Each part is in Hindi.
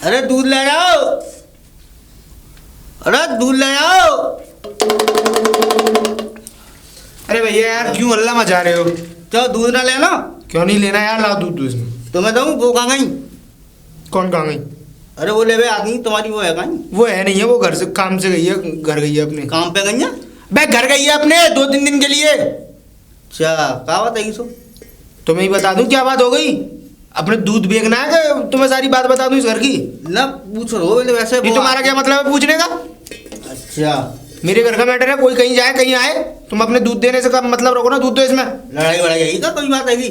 अरे दूध ले आओ, अरे दूध ले आओ। अरे भैया यार क्यों हल्ला मचा रहे हो? तो दूध ना लेना? क्यों नहीं लेना यार, लाओ दूध इसमें। तो मैं दूँ, वो कहाँ गई? कौन कहाँ गई? अरे वो ले आदमी तुम्हारी, वो है कहीं? वो है नहीं है, वो घर से काम से गई है, घर गई है अपने काम पे गई है? बे घर गई है अपने 2-3 दिन के लिए। अच्छा, क्या बात है? सो तुम्हें ही बता दूं क्या बात हो गई? अपने दूध बेचना है कि तुम्हें सारी बात बता दूं इस घर की? ना पूछ लो वैसे। ये तुम्हारा क्या मतलब है पूछने का? अच्छा, मेरे घर का मैटर है, कोई कहीं जाए कहीं आए, तुम अपने दूध देने से का मतलब रखो ना, दूध दो इसमें। लड़ाई वड़ाई यही का कोई बात है?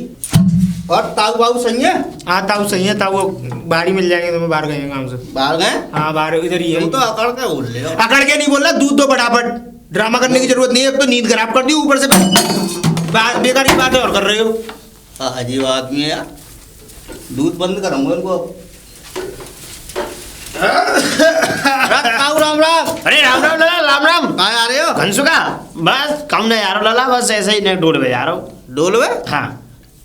और ताऊ बाऊ सही है? हाँ ताऊ सही है, ताऊ बाहर ही मिल जाएंगे तुम्हें, बाहर गए हैं काम से। बाहर गए? हाँ बाहर इधर ही है। तुम तो अकड़ के बोल रहे हो। अकड़ के नहीं बोल रहा, दूध दो फटाफट, ड्रामा करने की जरूरत नहीं है। तो नींद खराब कर दी ऊपर से बेकार की बातें और कर रहे हो। अजीब आदमी है यार, दूध बंद करूंगा इनको। राम राम। अरे राम राम लाला, राम राम। कहाँ आ रहे हो? घनसुका, बस काम नहीं आ रहा लाला, बस ऐसे ही डोल में जा रहा हूँ। डोलवे? हाँ।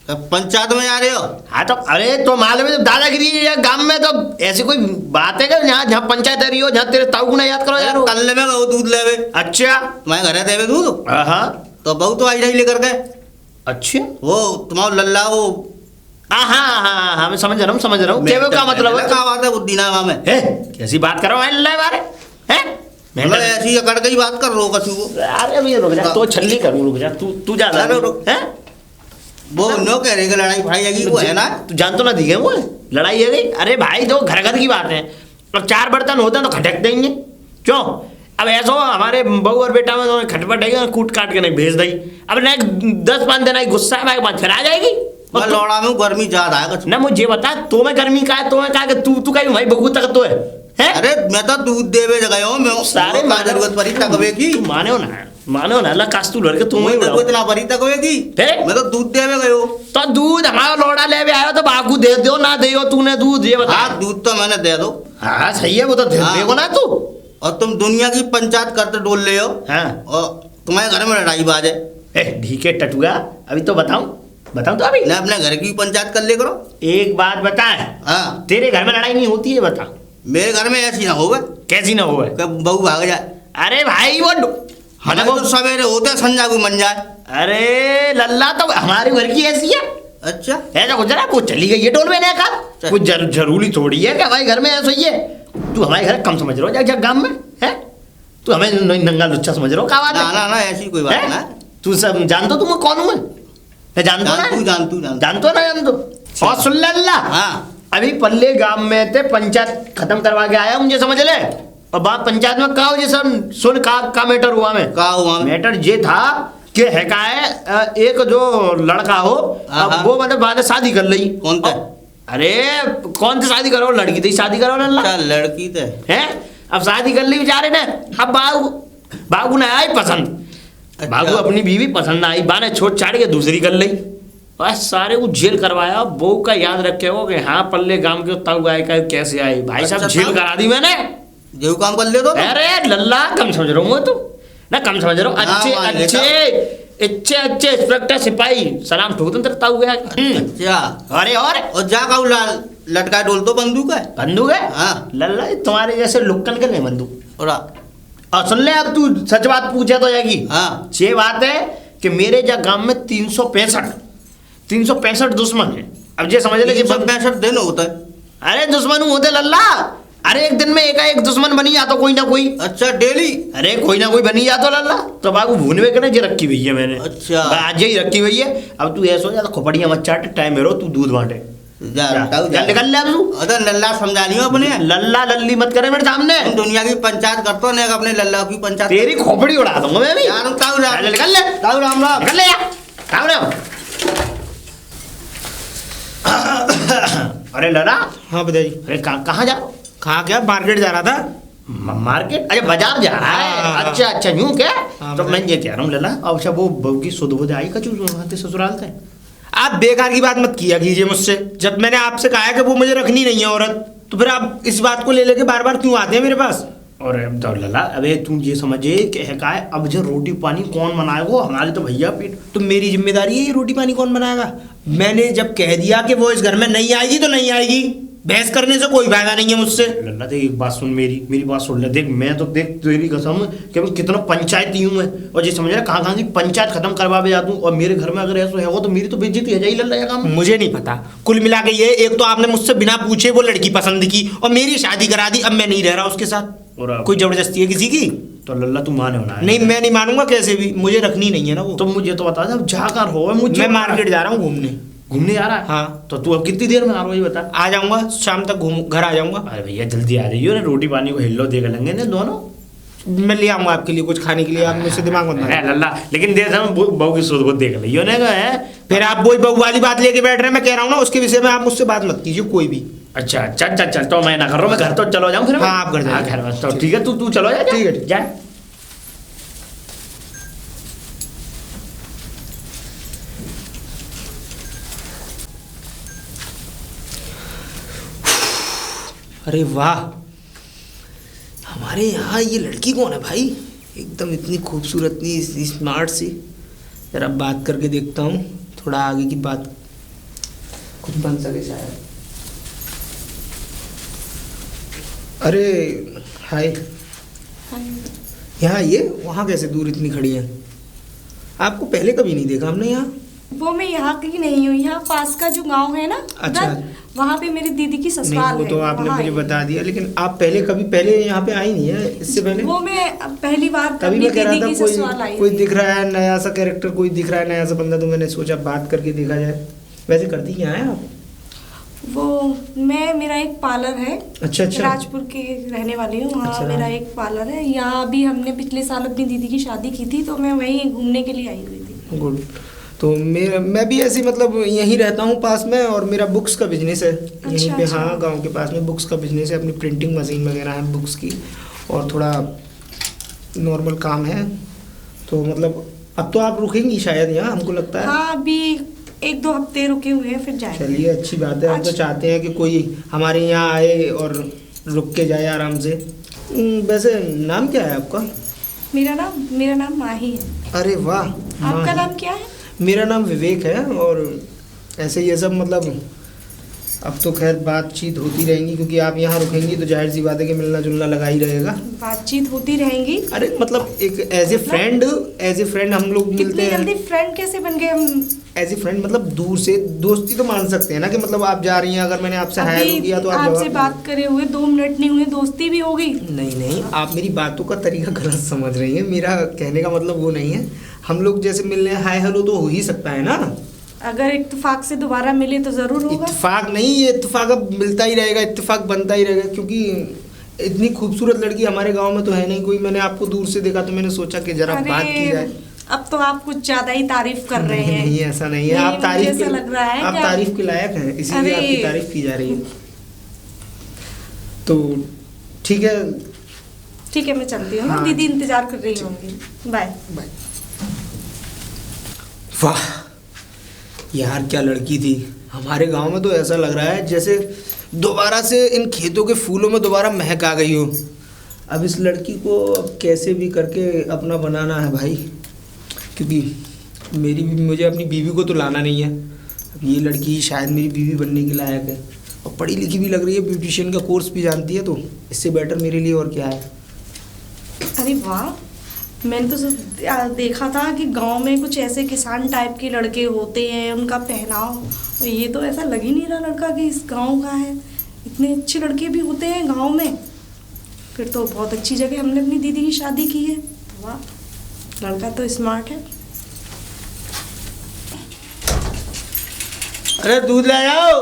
तो पंचायत में जा रहे हो? हाँ तो अरे तो मालूम है, दादागिरी है गांव में, तो ऐसी कोई बात है क्या जहाँ पंचायत रही हो, जहाँ तेरे ताऊ को ना याद करो यार। कल में वो दूध लेवे। अच्छा, मैं घर देवे दूध। हाँ तो बहू तो आई रही लेकर के। अच्छा, वो तुम्हारा लल्ला वो। हाँ हाँ हाँ हाँ, मैं समझ रहा हूँ क्या का मतलब है? क्या बात है बुद्धि ना में? कैसी बात कर रहा हूँ अल्लाह बारे हैं? मतलब ऐसी अकड़ के ही बात कर रो कछु को। अरे भैया रुक जा, तो छल्ली करूँ, रुक जा, तू जा हैं। वो नो कह रहे कि लड़ाई भाई आएगी, वो है ना? तू जान तो ना दिए वो लड़ाई है गई। अरे भाई जो घर घर की बात है, अब 4 बर्तन होते हैं तो खटक देंगे क्यों? अब ऐसा हो हमारे बहू और बेटा में खटपट है, कूट काट के नहीं भेज दी। अब नहीं 10-5 दिन आई गुस्सा है बाद फिर आ जाएगी। लौड़ा में गर्मी ज्यादा है ना, मुझे बता तो मैं गर्मी का है, तो मैं कहा तू कहीं भाई बगू तक तो है? अरे मैं तो दूध देवे जगह हूँ, मैं सारे जरूरत पड़ी तकवे की। मानो ना अल्लाह कास्तू लड़के तुम ही इतना पड़ी तकवे की। मैं तो दूध देवे गयो। तो दूध हमारा लौड़ा ले आयो तो बाकू दे दो ना दे तूने दूध, ये बता। हाँ दूध तो मैंने दे दो। हाँ सही है, वो तो देखो ना तू। और तुम दुनिया की पंचायत करते डोल ले हो। हाँ, और तुम्हारे घर में लड़ाई बाज है। ढीके टटुआ, अभी तो बताऊं तो अभी ना अपने घर की पंचायत कर ले करो। एक बात बता, हाँ तेरे घर में लड़ाई नहीं होती है बता? मेरे घर में ऐसी ना होगा। कैसी ना हो? बहू भाग जाए। अरे भाई वो हमारे तो सवेरे होते संजा को मन जाए। अरे लल्ला तो हमारे घर की ऐसी है। अच्छा, ऐसा कुछ ना, वो चली गई है डोल में का, कुछ जरूरी थोड़ी है कि हमारे घर में ऐसा ही है। तू हमारे घर कम समझ रहा हो जब गांव में है, तू हमें नंगा लुच्चा समझ रहा हो। क्या बात है? ना ऐसी कोई बात ना। तू सब जानतो तुम कौन हूँ मैं जानतो ना। और सुन ले अल्लाह, हाँ अभी पल्ले गांव में थे, पंचायत खत्म करवा के आया मुझे समझ ले। और बात पंचायत में कहा जी सब सुन, का मैटर हुआ में का हुआ मैटर ये था कि है का है, एक जो लड़का हो अब वो मतलब बाद शादी कर ली। कौन था? अरे कौन सी शादी करो, लड़की थी शादी करो ना। लड़की थे है, अब शादी कर ली बेचारे ने। अब बाबू ने आई पसंद। अच्छा। बाबू अपनी बीवी पसंद आई, बाने छोड़ छाड़ के दूसरी कर ली। बस सारे को जेल करवाया। बहू का याद रखे हो कि हाँ पल्ले गांव के तब आए का कैसे आई भाई साहब। अच्छा, जेल करा दी मैंने। जो काम कर ले दो। अरे लल्ला कम समझ रहा हूँ तू ना, कम समझ रहा हूँ। अच्छे इंस्पेक्टर सिपाही सलाम ठोक दो तेरे ताऊ गया। अच्छा, अरे और जा का लटका डोल तो बंदूक है। बंदूक है? हाँ लल्ला तुम्हारे जैसे लुक्कन के नहीं बंदूक। और सुन ले, अब तू सच बात पूछे तो जाएगी। हाँ ये बात है कि मेरे जा गांव में 365 दुश्मन है। अब ये समझ ले कि 365 दिन होता है। अरे दुश्मन होते लल्ला, अरे एक दिन में एक दुश्मन बनी जाता कोई ना कोई। अच्छा, डेली? अरे कोई ना कोई बनी जाता लल्ला। तो बाबू भूनवे के ना जे रखी हुई है मैंने। अच्छा, आज ही रखी हुई है। अब तू ऐसा हो जा, खोपड़ियां मत चाट, टाइम है रो, तू दूध बांटे जा निकल ले। अब तू अरे लल्ला समझानी हो अपने, लल्ला लल्ली मत करे मेरे सामने। दुनिया की पंचायत करते नहीं, अपने लल्ला की पंचायत। तेरी खोपड़ी उड़ा दूंगा मैं भी। निकल ले। राम राम। निकल ले राम। अरे लड़ा। हाँ बताइए। अरे कहाँ जा? कहाँ क्या, मार्केट जा रहा था। मार्केट? अरे बाजार जा रहा है। अच्छा यूं क्या? तो मैं ये कह रहा हूँ लला, अब सब वो बहू की सुध बुध आई कचू ससुराल से। आप बेकार की बात मत किया कीजिए मुझसे। जब मैंने आपसे कहा है कि वो मुझे रखनी नहीं है औरत, तो फिर आप इस बात को ले लेके बार बार क्यों आते हैं मेरे पास? और तो लला अबे तू ये समझे कि है अब जो रोटी पानी कौन बनाएगा? हमारे तो भैया पेट। तो मेरी जिम्मेदारी है ये रोटी पानी कौन बनाएगा? मैंने जब कह दिया कि वो इस घर में नहीं आएगी तो नहीं आएगी, बहस करने से कोई फायदा नहीं है मुझसे। लल्ला देख एक बात सुन, मेरी बात सुन ले। देख मैं तो देख तेरी कसम कि मैं कितना पंचायती हूँ मैं, और ये समझ रहा कहाँ की पंचायत खत्म करवा भी जाता हूँ, और मेरे घर में अगर ऐसा है वो तो मेरी तो बेइज्जती है जाई लल्ला ये काम। मुझे नहीं पता, कुल मिला के ये एक तो आपने मुझसे बिना पूछे वो लड़की पसंद की और मेरी शादी करा दी, अब मैं नहीं रह रहा उसके साथ। और अब? कोई जबरदस्ती है किसी की? तो लल्ला तू माने होना है। नहीं मैं नहीं मानूंगा कैसे भी, मुझे रखनी नहीं है ना वो। तो मुझे तो बता दे जाकर हो मुझे। मैं मार्केट जा रहा हूँ घूमने। घूमने जा रहा है? हाँ। तो तू अब कितनी देर में आ रहा है ये बता। आ जाऊंगा शाम तक, घूम घर आ जाऊंगा। अरे भैया जल्दी आ जाइयो ना, रोटी पानी को हिल्लो देख लेंगे ना दोनों। मैं ले आऊंगा आपके लिए कुछ खाने के लिए, आप मुझसे दिमाग मत है मारिए। लल्ला, लेकिन देर से बहू की सूरत को देख लियो ना है। फिर आप वही बहू वाली बात लेके बैठ रहे हैं, मैं कह रहा हूँ ना उसके विषय में आप मुझसे बात मत कीजिए कोई भी। अच्छा चल चल चल, तो मैं ना कर रहा हूँ, मैं घर तो चलो जाऊँ फिर। हाँ, आप घर जाइए। घर में तो ठीक है, तू चलो जा। ठीक है। जा। अरे वाह, हमारे यहाँ ये लड़की कौन है भाई? एकदम इतनी खूबसूरत, इतनी स्मार्ट सी। जरा बात करके देखता हूँ, थोड़ा आगे की बात कुछ बन सके शायद। अरे हाय, यहाँ ये वहाँ कैसे दूर इतनी खड़ी है? आपको पहले कभी नहीं देखा हमने यहाँ। वो मैं यहाँ की नहीं हूँ, यहाँ पास का जो गांव है ना, अच्छा। उधर, वहाँ पे मेरी दीदी की नहीं ससुराल वो है। तो आपने वहाँ मुझे आई। बता दिया, लेकिन आप पहले यहाँ पे आई नहीं है इससे पहले? वो मैं पहली बार तभी अपनी मैं कह रहा दीदी था की ससुराल आई कोई हुई। दिख रहा है नया सा कैरेक्टर, कोई दिख रहा है नया सा बंदा, तो मैंने सोचा बात करके देखा जाए। वैसे करती क्या है आप? वो मेरा एक पार्लर है। अच्छा अच्छा। राजपुर की रहने वाली हूँ, वहाँ अच्छा। मेरा एक पार्लर है। यहाँ अभी हमने पिछले साल अपनी दीदी की शादी की थी, तो मैं वहीं घूमने के लिए आई हुई थी। गुड। तो मैं भी ऐसे मतलब यहीं रहता हूँ पास में, और मेरा बुक्स का बिजनेस है यहीं पे। अच्छा। हाँ, गांव के पास में बुक्स का बिजनेस है, अपनी प्रिंटिंग मशीन वगैरह है बुक्स की, और थोड़ा नॉर्मल काम है। तो मतलब अब तो आप रुकेंगी शायद यहाँ, हमको लगता है। हाँ, अभी 1-2 हफ्ते रुके हुए हैं, फिर जाएंगे। चलिए अच्छी बात है। हम तो अच्छा। चाहते हैं कि कोई हमारे यहाँ आए और रुक के जाए आराम से। वैसे नाम क्या है आपका? मेरा नाम माही है। अरे वाह। आपका माही। नाम क्या है? मेरा नाम विवेक है। और ऐसे ये सब मतलब अब तो खैर बातचीत होती रहेंगी, क्योंकि आप यहाँ रुकेंगी तो जाहिर सी बात है कि मिलना जुलना लगा ही रहेगा। बातचीत होती रहेंगी। अरे मतलब एक एज ए फ्रेंड हम लोग मिलते कितनी हैं। जल्दी फ्रेंड कैसे बन गए हम? एज ए फ्रेंड मतलब दूर से दोस्ती तो मान सकते हैं ना, कि मतलब आप जा रही हैं, अगर मैंने आपसे हाय अभी किया तो आप आपसे जवाब बात करे हुए 2 मिनट नहीं हुए, दोस्ती भी हो गई। नहीं, आप मेरी बातों का तरीका गलत समझ रही हैं। मेरा कहने का मतलब वो नहीं है। हम लोग जैसे मिल रहे हैं, हाय हेलो तो हो ही सकता है ना। अगर इत्तेफाक से दोबारा मिले तो जरूर होगा। इत्तेफाक नहीं, ये इत्तेफाक अब मिलता ही रहेगा, इत्तेफाक बनता ही रहेगा, क्योंकि इतनी खूबसूरत लड़की हमारे गांव में तो है नहीं कोई। मैंने आपको दूर से देखा तो मैंने सोचा कि जरा बात की जाए। अब तो आप कुछ ज्यादा ही तारीफ कर रहे हैं। नहीं ऐसा नहीं है। नहीं, आप मुझे तारीफ ऐसा लग रहा है आप कि तारीफ के लायक हैं, इसीलिए अरे। आपकी तारीफ की जा रही है। तो ठीक है। ठीक है, मैं चलती हूँ। हाँ। दीदी इंतजार कर रही होंगी। बाय। बाय। वाह यार, क्या लड़की थी। हमारे गांव में तो ऐसा लग रहा है जैसे दोबारा से इन खेतों के फूलों में दोबारा महक आ गई हो। अब इस लड़की को अब कैसे भी करके अपना बनाना है भाई, क्योंकि मुझे अपनी बीवी को तो लाना नहीं है। अब ये लड़की शायद मेरी बीवी बनने के लायक है, और पढ़ी लिखी भी लग रही है, ब्यूटिशियन का कोर्स भी जानती है, तो इससे बेटर मेरे लिए और क्या है। अरे वाह, मैंने तो देखा था कि गांव में कुछ ऐसे किसान टाइप के लड़के होते हैं, उनका पहनाव। और ये तो ऐसा लग ही नहीं रहा लड़का कि इस गांव का है। इतने अच्छे लड़के भी होते हैं गांव में। फिर तो बहुत अच्छी जगह हमने अपनी दीदी की शादी की है। वाह, लड़का तो स्मार्ट है। अरे दूध ले आओ।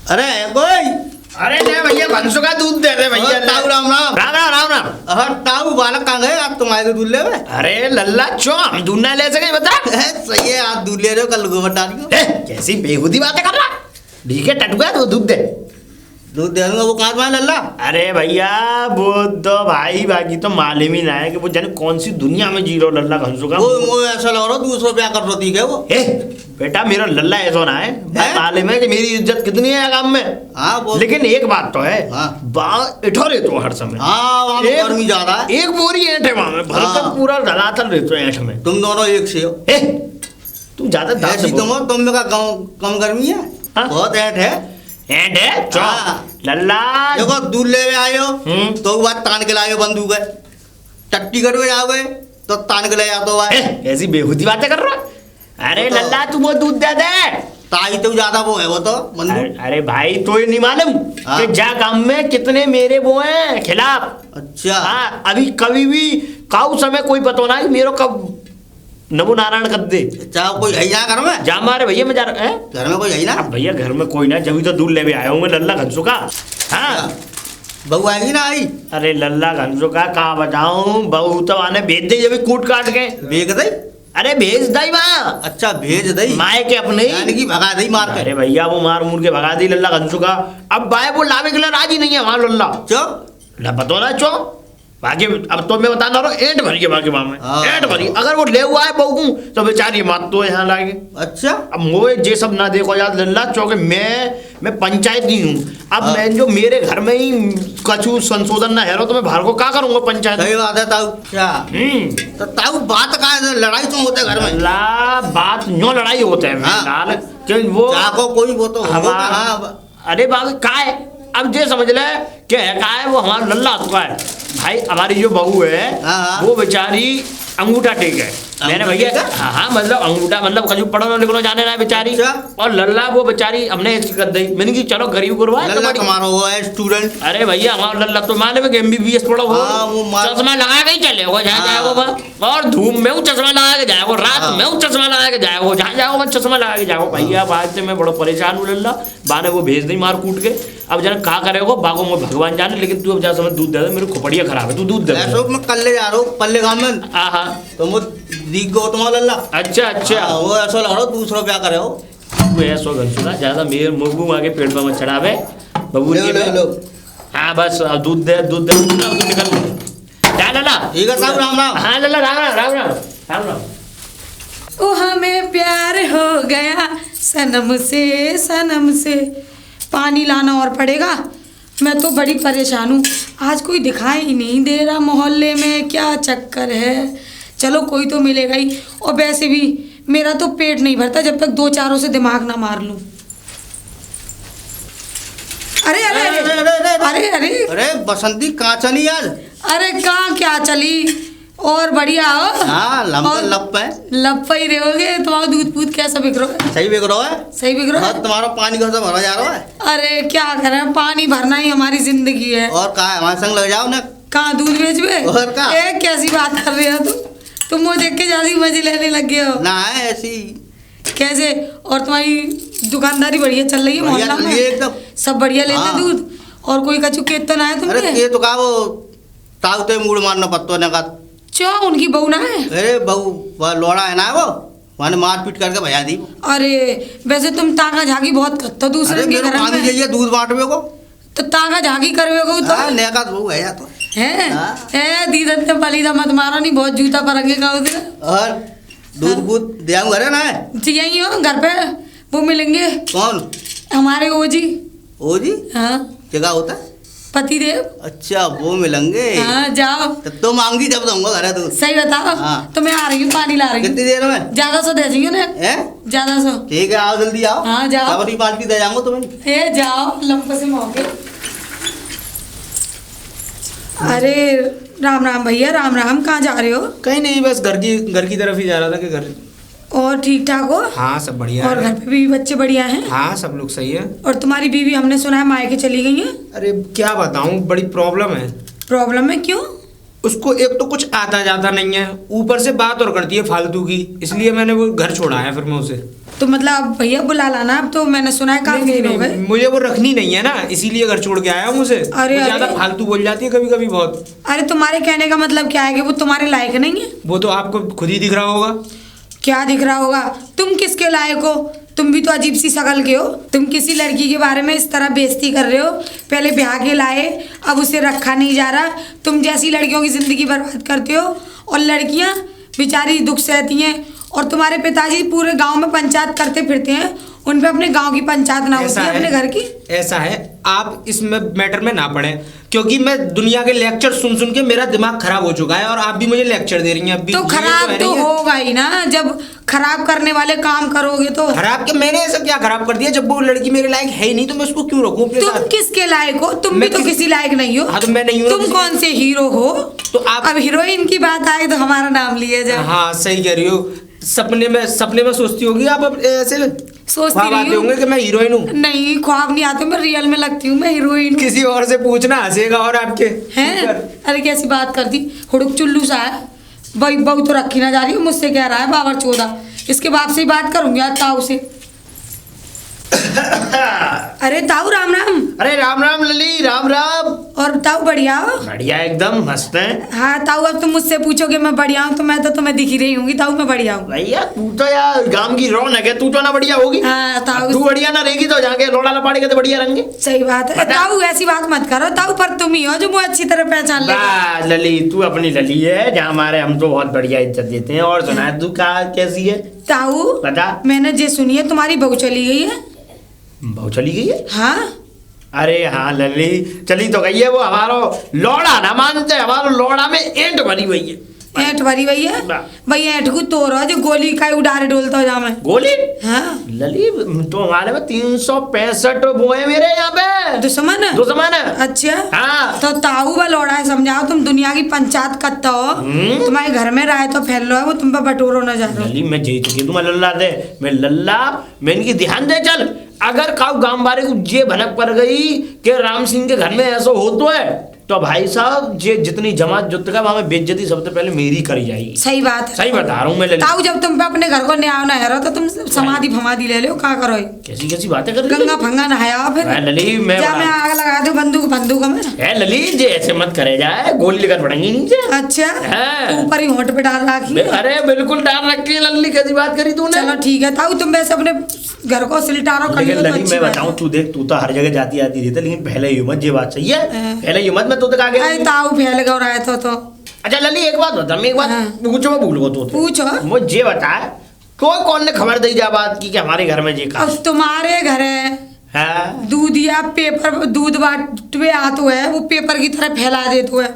अरे कोई। अरे नहीं भैया, भैंसों का दूध दे दे भैया। ताऊ राम राम। राम राम राम राम। हर ताऊ बालक कहाँ गए? आप तुम्हारे दूध ले गए? अरे लल्ला क्यों हम दूध ना ले सके बता। सही है, आप दूध ले रहे हो, कल गोबर डालियो। कैसी बेहूदी बातें कर रहा। ठीक है टटुआ, तो दूध दे। दूध दे दूंगा। वो कहाँ तुम्हारे लल्ला? अरे भैया वो तो भाई बाकी तो मालूम ही ना है कि वो जाने कौन सी दुनिया में जी रहा लल्ला घंसू का। वो ऐसा लग रहा है 200 रुपया कर रही है वो। बेटा मेरा लल्ला ऐसा ना है, मालूम है कि मेरी इज्जत कितनी है काम में। हाँ वो। लेकिन एक बात तो है, हाँ। बाल इठो रहे तो हर समय। हाँ वहाँ पे गर्मी ज्यादा है। एक बोरी ऐंठ है वहाँ में, भरकर हाँ। पूरा धरातल रहते हो ऐंठ में। तुम दोनों एक से हो। तू ज्यादा दांत ऐसी से तुम बोल। हो, तुम में का कम गर्मी है। हाँ। बहुत ऐठ है। एंड है चो हाँ। लल्ला देखो दूध ले आयो तो वो बात तान के लायो बंदूक है, टट्टी कटवे जाओगे तो तान के ले जाते हो ए, ऐसी बेहूदी बातें कर रहा है? अरे तो- लल्ला तू वो दूध दे दे। ताई तो ज्यादा वो है वो तो बंदूक। अरे भाई तो ये नहीं मालूम हाँ। कि जा गांव में कितने मेरे वो हैं खिलाफ। अच्छा हाँ अभी कभी भी काउ समय कोई पता ना मेरे कब नमो नारायण कर दे। चाहे कोई है ना घर में? जा मारे भैया मैं जा रहा घर में कोई है ना? अब भैया घर में कोई ना, जब तो दूध लेके आया हूँ मैं लल्ला घंसू का। हाँ बहू आएगी ना आई? अरे लल्ला घंसू का कहा बताऊं, बहू तो आने भेज दे जब कूट काट के। बेच दई? अरे भेज दई माँ, अच्छा भेज दई माए के अपने यानी कि भगा दई मार के। अरे भैया वो मार मूर के भगा दी लल्ला घंसू का। अब भाई वो लावे के लिए राजी नहीं है वहां लल्ला चो पतो ना चो बाकी अब तो मैं बता रहा हूँ एंट भरी है बाकी वहां में हाँ। एंट भरी। अगर वो ले हुआ है बहू तो बेचारी मात तो यहाँ लागे। अच्छा अब मोए जे सब ना देखो यार लल्ला चौके मैं पंचायत नहीं हूँ। अब हाँ। मैं जो मेरे घर में ही कछु संशोधन ना है तो मैं बाहर को क्या करूंगा पंचायत। सही बात है ताऊ। क्या तो ताऊ बात का है, लड़ाई क्यों होते घर में? ला बात न्यो लड़ाई होते हैं हाँ। लाल कि वो जाको कोई वो तो होगा, हमारा हाँ। अरे बाबू का है अब जे समझ ले कि है का है वो हमारा लल्ला का है भाई। हमारी जो बहू है हाँ। वो बेचारी अंगूठा टेक है। मैंने अंगूठा भैया टेक है? हाँ हाँ मतलब अंगूठा मतलब कहीं पढ़ो लिखना जाने ना बेचारी। अच्छा। और लल्ला वो बेचारी हमने ऐसी कर दी। मैंने की चलो गरीब गुरबा है तो लल्ला बड़ी- तुम्हारा वो है स्टूडेंट। अरे भैया हमारा लल्ला तो माने में MBBS पढ़ो हो हाँ, वो मार- चश्मा लगा के ही चले हो जहाँ हाँ। जाओ और धूम में हूँ चश्मा लगा के जाओ, रात हाँ। में हूँ चश्मा लगा के जाओ, जहाँ जाओ चश्मा लगा के जाओ। भैया बाद से मैं बड़ा परेशान हूँ लल्ला बाने वो भेज दी मार कूट के। अब जरा कहा करेगा बागों में भगवान जाने, लेकिन तू अब जा समय दूध दे दे, मेरी खोपड़िया खराब है, तू दूध दे दे। ऐसो मैं कल ले जा रहा हूँ पल्ले गाँव में हाँ हाँ तो वो दीख गो तुम्हारा लल्ला। अच्छा अच्छा हाँ, वो ऐसा लग रहा हो दूसरा क्या करे हो। वो ऐसो घंसुना ज्यादा मेरे मुगू आगे पेट में मत चढ़ावे बबू लो, लो, लो। हाँ बस अब दूध दे दूध निकल क्या लल्ला ठीक है साहब राम राम। हाँ लल्ला राम राम राम राम राम राम। ओ हमें प्यार हो गया सनम से पानी लाना और पड़ेगा। मैं तो बड़ी परेशान हूँ, आज कोई दिखाई ही नहीं दे रहा मोहल्ले में, क्या चक्कर है। चलो कोई तो मिलेगा ही, और वैसे भी मेरा तो पेट नहीं भरता जब तक 2-4 से दिमाग ना मार लूँ। अरे अरे अरे अरे अरे अरे बसंती कहाँ चली आज? अरे कहाँ क्या चली, और बढ़िया हो। हाँ और लप है। लप्पा ही रहोगे। तुम्हारा दूध पूध कैसा बिक रहा है? सही बिक रहा है। सही बिक रहा हाँ, है। तुम्हारा पानी कैसे भरा जा रहा है? अरे क्या करें, पानी भरना ही हमारी जिंदगी है। और कहा है हमारे संग लग जाओ ना। कहाँ दूध बेच बे? और क्या? ए कैसी बात कर रहे हो तुम मुझे देख के ज्यादा ही मजे लेने लग गए हो। ना है ऐसी। कैसे? और तुम्हारी दुकानदारी बढ़िया चल रही है बढ़िया मोहल्ला चल रही है में? एकदम। सब बढ़िया लेते हाँ। दूध, और कोई कछु केत तो ना है अरे तुमने? ये तो कहा वो तावते मूड मारना पत्तो ने कहा। क्यों, उनकी बहू ना है? अरे बहू वह लोड़ा है ना वो, मैंने मार पीट करके भजा दी। अरे वैसे तुम ताका झाकी बहुत करते हो दूसरे अरे के मेरे घर पानी में, चाहिए दूध बांटवे को। तो ताका झाकी करवे को तो हाँ नया का बहू है या तो। है। हाँ। ए दीदन ने पलीदा मत मारो, नहीं बहुत जूता परंगे का उधर। और दूध बूध दे आऊँ घरे ना है? जी यही हो घर पे, वो मिलेंगे कौन? हमारे ओजी। ओ जी हाँ जगह होता है। पतिदेव। अच्छा वो मिलेंगे। हाँ जाओ। तो मांगी जब दूंगा घरे दूध। सही बताओ। हाँ। तो मैं आ रही हूँ, पानी ला रही कितनी हूँ। देर में? ज्यादा सो दे दियो ना, हैं? ज्यादा सो। ठीक है आओ जल्दी आओ। हाँ, जाओ। बड़ी बाल्टी दे जाऊंगा तुम्हें। ए जाओ लंबे से मौके। अरे राम राम भैया, राम राम। कहाँ जा रहे हो? कहीं नहीं, बस घर की तरफ ही जा रहा था कि घर। और ठीक ठाक हो? हाँ सब बढ़िया और घर है। पे भी बच्चे बढ़िया हैं? हाँ सब लोग सही है। और तुम्हारी बीवी हमने सुना है मायके चली गई है। अरे क्या बताऊँ, बड़ी प्रॉब्लम है। प्रॉब्लम है? क्यों? उसको एक तो कुछ आता जाता नहीं है, ऊपर से बात और करती है फालतू की, इसलिए मैंने वो घर छोड़ाया फिर मैं उसे। तो मतलब भैया बुला लाना अब तो, मैंने सुना है काफी दिन हो गए। मुझे वो रखनी नहीं है ना, इसीलिए घर छोड़ के आया हूँ उसे। अरे, वो ज्यादा अरे। फालतू बोल जाती है कभी कभी बहुत। अरे तुम्हारे कहने का मतलब क्या है कि वो तुम्हारे लायक नहीं है? वो तो आपको खुद ही दिख रहा होगा। क्या दिख रहा होगा? तुम किसके लायक हो? तुम भी तो अजीब सी शकल के हो। तुम किसी लड़की के बारे में इस तरह बेइज्जती कर रहे हो। पहले ब्याह के लाए, अब उसे रखा नहीं जा रहा। तुम जैसी लड़कियों की जिंदगी बर्बाद करते हो, और लड़कियां बेचारी दुख सहती हैं। और तुम्हारे पिताजी पूरे गांव में पंचायत करते फिरते हैं, उन पे अपने गांव की पंचायत ना होती है, अपने घर की। ऐसा है, आप इसमें मैटर में ना पड़े। क्योंकि मैं दुनिया के लेक्चर सुन सुन के मेरा दिमाग खराब हो चुका है और आप भी मुझे लेक्चर दे रही हैं। अभी तो ये खराब है तो नहीं है। होगा ही ना, जब खराब करने वाले काम करोगे तो। खराब के मैंने ऐसा क्या खराब कर दिया? जब वो लड़की मेरे लायक है ही नहीं तो मैं उसको क्यों रखूं अपने तुम साथ? किसके लायक हो? तुम भी मैं तो किसी लायक नहीं हो। हाँ तो मैं नहीं हूँ। तुम कौन से हीरो हो? तो आप अब हीरोइन की बात आए तो हमारा नाम लिए जाए। हाँ सही कह रही हो। सपने में सोचती होगी आप अब ऐसे सोचती ख्वाब आते रही होंगे कि मैं हीरोइन हूँ। नहीं, ख्वाब नहीं आते, मैं रियल में लगती हूँ, मैं हीरोइन हूँ। किसी और से पूछना हंसेगा और आपके हैं? अरे कैसी बात कर दी, हुड़ुक चुल्लू सा है। बहू तो रखी ना जा रही है, मुझसे कह रहा है बाबर चौदह। इसके बाप से ही बात करूंगी आज ताऊ से। अरे ताऊ राम राम। अरे राम राम लली, राम राम। और ताऊ बढ़िया हो? बढ़िया एकदम मस्त है। हाँ ताऊ, अब तुम मुझसे पूछोगे मैं बढ़िया हूँ तो मैं तो तुम्हें दिख ही रही हूँ ताऊ, मैं बढ़िया हूँ। भैया तू तो यार गांव की रौनक है, तू तो ना बढ़िया होगी। हाँ ताऊ, तू बढ़िया ना रहेगी तो जाके लोड़ा लपाड़ेगा तो बढ़िया रहेंगे। सही बात है ताऊ, ऐसी बात मत करो ताऊ, पर तुम ही हो जो मुझे अच्छी तरह पहचान ले। वाह लली, तू अपनी लली है जहाँ हमारे हम तो बहुत बढ़िया इज्जत देते हैं। और सुना तू कहा कैसी है? ताऊ बता। मैंने जे सुनी है तुम्हारी बहू चली गई है। बहू चली गई है? हाँ अरे हाँ लली चली तो गई है, वो हमारो लौड़ा ना मानते, हमारो लौड़ा में एंट भरी हुई है। ऐंठ भरी भई है भाई, ऐंठ को तोड़ जो गोली का उड़ारे डोलता हो जा मैं। गोली? हाँ लली तो हमारे में 365 वो है मेरे यहाँ पे दुश्मन है। दुश्मन है। अच्छा हाँ। तो ताऊ बा लौड़ा है, समझाओ तुम दुनिया की पंचायत करता हो, तुम्हारे घर में राय तो फैल रहा है, वो तुम पे बटोरो न जानो। लली मैं जीत चुकी तुम्हें लल्ला दे, मैं लल्ला मैं इनकी ध्यान दे। चल अगर काऊ गांव बारे को ये भनक पड़ गई कि राम सिंह के घर में ऐसा हो तो है तो भाई साहब ये जितनी जमात जुट का वहां में बेइज्जती सबसे पहले मेरी करी जाएगी। सही बात है, सही बता रहा हूँ मैं लली। ताऊ जब तुम पे अपने घर को न्याय न है तो तुम समाधि फमाधि ले लो, क्या करो? कैसी कैसी बातें कर रही गंगा फंगा नहाया फिर है लली? मैं जा मैं आग लगा दूं बंदूक में। है लली जे ऐसे मत करे जाए, गोली लेकर पड़ेंगी नीचे। अच्छा हाँ। ऊपर ही होंठ पे डाल रखी। अरे बिल्कुल डाल रखी है लल्ली, कैसी बात करी तूने? चलो ठीक है ताऊ, तुम वैसे अपने घर को सिलटारो कर लेकिन लो तो लली अच्छी मैं बात बताऊं, है। तू देख तू तो हर जगह जाती आती रहती, लेकिन पहले ही मत ये बात सही है। पहले ही मत मैं तो तक आगे। अरे ताऊ फैल गया रहा है तो अच्छा लली एक बात बता, मैं एक बात हाँ। पूछो, मैं भूल गया तो पूछो। मुझे बता कोई कौन ने खबर दी जा बात की कि हमारे घर में ये का अब तुम्हारे घर है है? दूध या पेपर, दूध बांटवे आतो है, वो पेपर की तरह फैला देते है।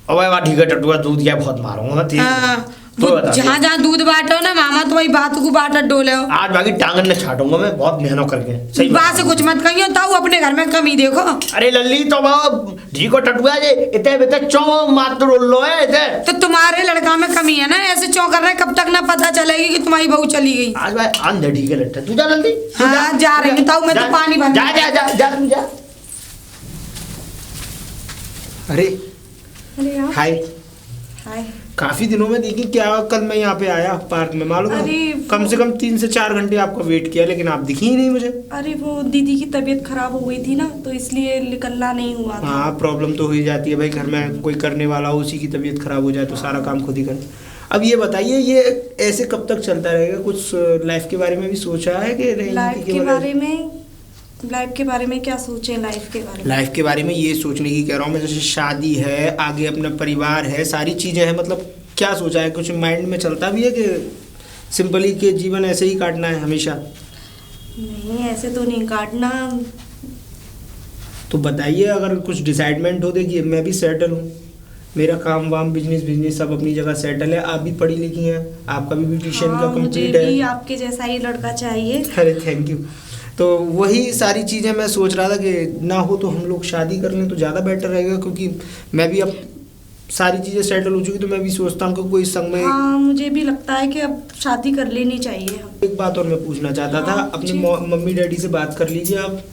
अबे वाह ठीक है टटुआ, दूध क्या बहुत मारूंगा मैं, ठीक है। हाँ, तो वो बता जहाँ जहाँ दूध बांटो ना मामा तुम्हारी बात को बांटत डोले हो। आज बाकी टांगन ने छाटूंगा मैं बहुत मेहनत करके। सही बात से कुछ मत कहियो ताऊ, अपने घर में कमी देखो। अरे लल्ली तो वो ठीक हो टटुआ जे इतने बेटे चौ मात्र रोल लो है इतने। तो तुम्हारे लड़का में कमी है ना, ऐसे चौंक कर रहे, कब तक ना पता चलेगी कि तुम्हारी बहू चली गई। आज भाई अंधे ठीक है लट्टा, तू जा जल्दी। तू हाँ, जा रही हूँ, ताऊ, मैं तो पानी भरने- जा जा जा जा तू जा। अरे अरे यार हाय, हाय। काफी दिनों में देखी क्या कल मैं यहाँ पे आया पार्क में, मालूम है अरे कम से कम 3 से 4 घंटे आपका वेट किया लेकिन आप दिखी ही नहीं मुझे। अरे वो दीदी की तबीयत खराब हो गई थी ना, तो इसलिए निकलना नहीं हुआ था। हाँ प्रॉब्लम तो हो ही जाती है भाई, घर में कोई करने वाला हो उसी की तबीयत खराब हो जाए तो सारा काम खुद ही कर। अब ये बताइए ये ऐसे कब तक चलता रहेगा? कुछ लाइफ के बारे में भी सोचा है कि नहीं? लाइफ के बारे में क्या सोचे? लाइफ के बारे में लाइफ के बारे में ये सोचने की कह रहा हूँ मैं, जैसे शादी है, आगे अपना परिवार है, सारी चीज़ें हैं, मतलब क्या सोचा है? कुछ माइंड में चलता भी है कि सिंपली के जीवन ऐसे ही काटना है हमेशा? नहीं, ऐसे तो नहीं काटना। तो बताइए अगर कुछ डिसाइडमेंट हो। देखिए मैं भी सेटल हूँ, मेरा काम वाम बिजनेस सब अपनी जगह सेटल है। आप भी पढ़ी लिखी हैं, आपका भी ब्यूटिशियन का हाँ, मुझे कंप्लीट भी है। आपके जैसा ही लड़का चाहिए। अरे थैंक यू। तो वही सारी चीज़ें मैं सोच रहा था कि ना हो तो हम लोग शादी कर लें तो ज़्यादा बेटर रहेगा, क्योंकि मैं भी अब सारी चीज़ें सेटल हो चुकी, तो मैं भी सोचता हूँ कि कोई संग में। हाँ, मुझे भी लगता है कि अब शादी कर लेनी चाहिए हम। एक बात और मैं पूछना चाहता था, हाँ, अपने जी। मम्मी डैडी से बात कर लीजिए आप।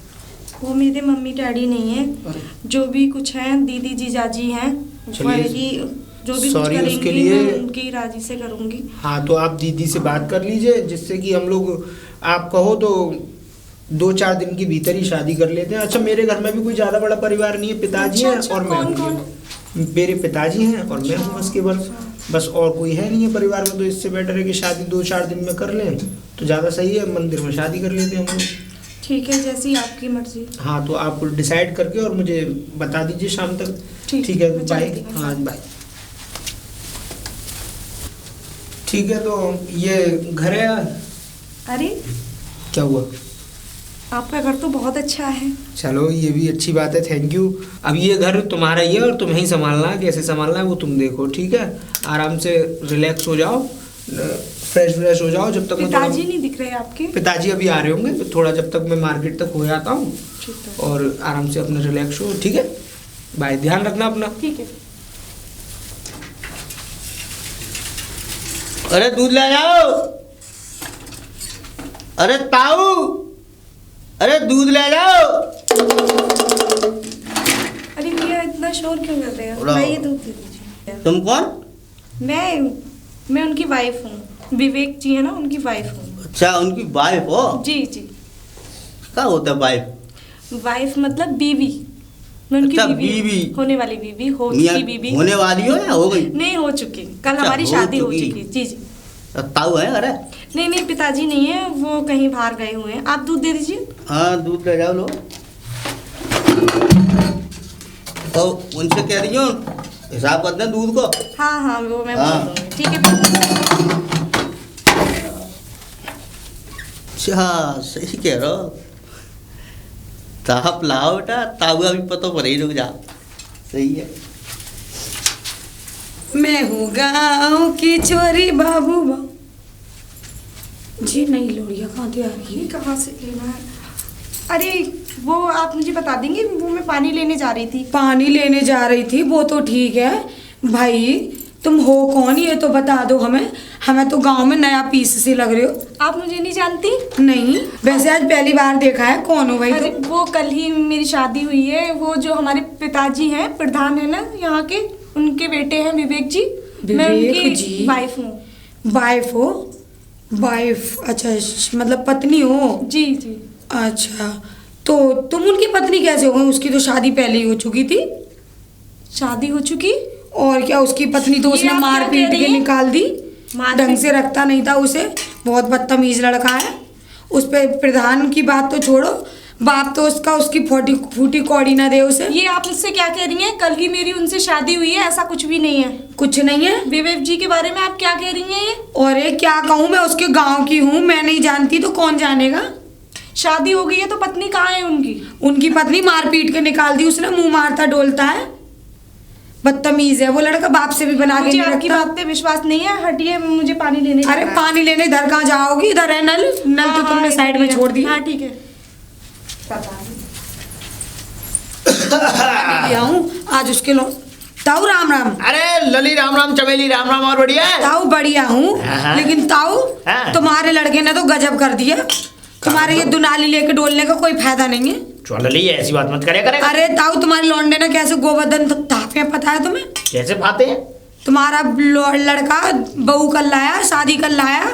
वो मेरे मम्मी डैडी नहीं है, अरे। जो भी कुछ हैं दीदी जीजाजी हैं, चलिए, वही जो भी कुछ sorry उसके करेंगी लिए। मैं उनकी राजी से करूँगी। हाँ तो आप दीदी से बात कर लीजिए, जिससे कि हम लोग, आप कहो तो 2-4 दिन के भीतर ही शादी कर लेते हैं। अच्छा मेरे घर में भी कोई ज़्यादा बड़ा परिवार नहीं है, पिताजी हैं अच्छा, और मैं कौन हूँ। मेरे पिताजी हैं और मैं हूँ बस केवल, बस और कोई है नहीं है परिवार में। तो इससे बेटर है कि शादी 2-4 दिन में कर लें तो ज़्यादा सही है, मंदिर में शादी कर लेते हैं हम लोग। ठीक है, जैसी आपकी मर्जी। हाँ तो आप डिसाइड करके और मुझे बता दीजिए शाम तक। ठीक है, मैं बाय। चलती हूँ। हाँ बाय। ठीक है तो ये घर है। अरे क्या हुआ? आपका घर तो बहुत अच्छा है। चलो ये भी अच्छी बात है, थैंक यू। अब ये घर तुम्हारा ही है और तुम्हें ही संभालना है, कैसे संभालना है वो तुम देखो, ठीक है। आराम से रिलैक्स हो जाओ, फ्रेश हो जाओ। जब तक पिताजी नहीं दिख रहे आपके? पिताजी अभी आ रहे होंगे थोड़ा, जब तक मैं मार्केट तक हो जाता हूँ। और आराम से अपना रिलैक्स हो, ठीक है। बाय, ध्यान रखना अपना। ठीक है। अरे दूध ले जाओ। अरे ताऊ, अरे दूध ले जाओ। अरे भैया इतना शोर क्यों कर रहे हो? मैं ये दूध दे दीजिए। तुम कौन? मैं उनकी वाइफ हूँ। विवेक जी है ना, उनकी वाइफ हूँ। अच्छा, उनकी वाइफ हो? जी जी। क्या होता है वाइफ? वाइफ मतलब बीवी। मैं उनकी अच्छा, बीवी बीवी। होने वाली बीवी, हो मियां चुकी बीवी। होने वाली हो या हो गई? नहीं, हो चुकी। कल अच्छा, हमारी हो शादी हो चुकी। चुकी। जी जी। ताऊ है? अरे नहीं, पिताजी नहीं है, वो कहीं बाहर गए हुए हैं। आप दूध दे दीजिए। हाँ, दूध ले जाओ लो। तो उनसे कह रही हूँ हिसाब कर दें दूध को। हाँ, वो मैं हाँ। बोल दूँगी। ठीक है। अच्छा, सही कह रहे हो। ताप लाओ बेटा, ताऊ अभी पता पर ही रुक जाओ। सही है। मैं हूँ गाँव की छोरी बाबू बा। जी नहीं, लोरिया कहाँ से आ रही है? ये कहाँ से लेना है? अरे वो आप मुझे बता देंगे, वो मैं पानी लेने जा रही थी। पानी लेने जा रही थी, वो तो ठीक है भाई। तुम हो कौन ये तो बता दो हमें। हमें तो गांव में नया पीस से लग रहे हो। आप मुझे नहीं जानती? नहीं, वैसे आज पहली बार देखा है। कौन हो भाई अरे तुम? वो कल ही मेरी शादी हुई है। वो जो हमारे पिताजी हैं, प्रधान है ना यहाँ के, उनके बेटे हैं विवेक जी। मैं विवेक उनकी जी? वाइफ हूँ। वाइफ हो? वाइफ, अच्छा, मतलब पत्नी हो? जी जी। अच्छा, तो तुम उनकी पत्नी कैसे हो गई? उसकी तो शादी पहले ही हो चुकी थी। शादी हो चुकी? और क्या, उसकी पत्नी तो ये उसने आप मार क्या पीट कह रही के हैं? निकाल दी। ढंग से रखता नहीं था उसे, बहुत बदतमीज लड़का है। उस पे प्रधान की बात तो छोड़ो, बाप तो उसका उसकी फूटी कौड़ी ना दे उसे। ये आप मुझसे क्या कह रही हैं? कल ही मेरी उनसे शादी हुई है, ऐसा कुछ भी नहीं है। कुछ नहीं है? विवेक जी के बारे में आप क्या कह रही हैं ये? और ये क्या कहूँ, मैं उसके गांव की हूँ, मैं नहीं जानती तो कौन जानेगा। शादी हो गई है तो पत्नी कहाँ है उनकी? उनकी पत्नी मार पीट के निकाल दी उसने, मुंह मारता डोलता है, बदतमीज है वो लड़का, बाप से भी बना के मुझे नहीं आपकी रखता। बात पे विश्वास नहीं है। हटिए, मुझे पानी लेने अरे जाना है। पानी लेने इधर कहाँ जाओगी? इधर है नल, नल तो हाँ, तुमने साइड में छोड़ दिया। हाँ ठीक है। हूँ आज उसके लो। ताऊ राम राम। अरे लली राम राम, चमेली राम राम। और बढ़िया है? ताऊ बढ़िया हूँ, हाँ। लेकिन ताऊ हाँ। तुम्हारे लड़के ने तो गजब कर दिया। तुम्हारे ये दुनाली लेके डोलने का कोई फायदा नहीं है। चल लली, ऐसी बात मत करे। अरे ताऊ, तुम्हारे लौंडे ने कैसे गोवर्धन तक तापे, पता है तुम्हें? कैसे पाते हैं? तुम्हारा लड़का बहू कर लाया, शादी कर लाया।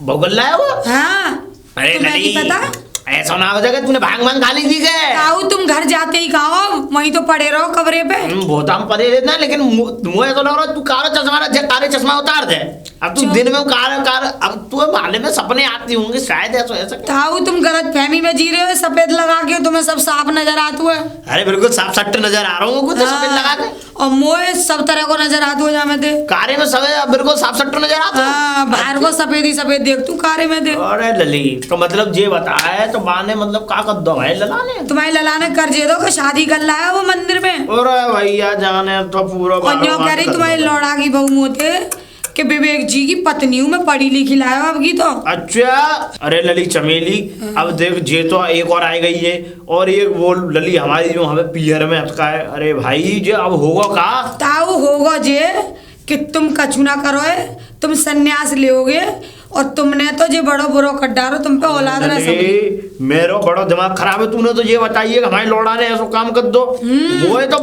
बगल लाया वो? हाँ, अरे तुम्हें लली, नहीं पता? ऐसा ना हो जाएगा तूने भांग भांग खा ली थी क्या? ताऊ तुम घर जाते ही कहा वहीं तो पड़े रहो कमरे पे। बहुत हम पड़े रहते हैं, लेकिन मुझे तो लग रहा है तू काले चश्मा उतार दे। अब तू दिन में काला अब तू माले में सपने आती होंगे शायद, ऐसा। ताऊ तुम गलत फहमी में जी रहे हो, सफेद लगा के तुम्हें सब साफ नजर आते है। अरे बिल्कुल साफ सट्ट नजर आ रहा हूँ, सफेद लगा के। और मोए सब तरह को नजर आते हो जामे थे। कारे में सफेद बिल्कुल साफ सट्ट नजर आता है। हाँ, बाहर को सफेद ही सफेद देख तू, कारे में देख। अरे लली, तो मतलब ये बताया तो माने मतलब का कर दो भाई ललाने? तुम्हारे लला ने कर्जे दो कि शादी कर लाया वो मंदिर में। अरे भैया जाने तो पूरा और यूं कह रही तुम्हारी लौड़ा की बहू मोते कि विवेक जी की पत्नी हूँ मैं, पढ़ी लिखी लाया अब की तो। अच्छा, अरे लली चमेली, अब देख जे तो एक और आई गई है, और एक वो लली हमारी जो हमें पियर में अटका है। अरे भाई जे अब होगा का? ताऊ होगा जे कि तुम कछु ना करो है, तुम सन्यास लोगे। और तुमने तो जे बड़ो बुरो कर डालो, तुम पे औलाद ना समझी। मेरो बड़ो दिमाग खराब है। तूने तो ये बताइए कि हमारे लौड़ा ने ऐसा काम कर दो, वो है तो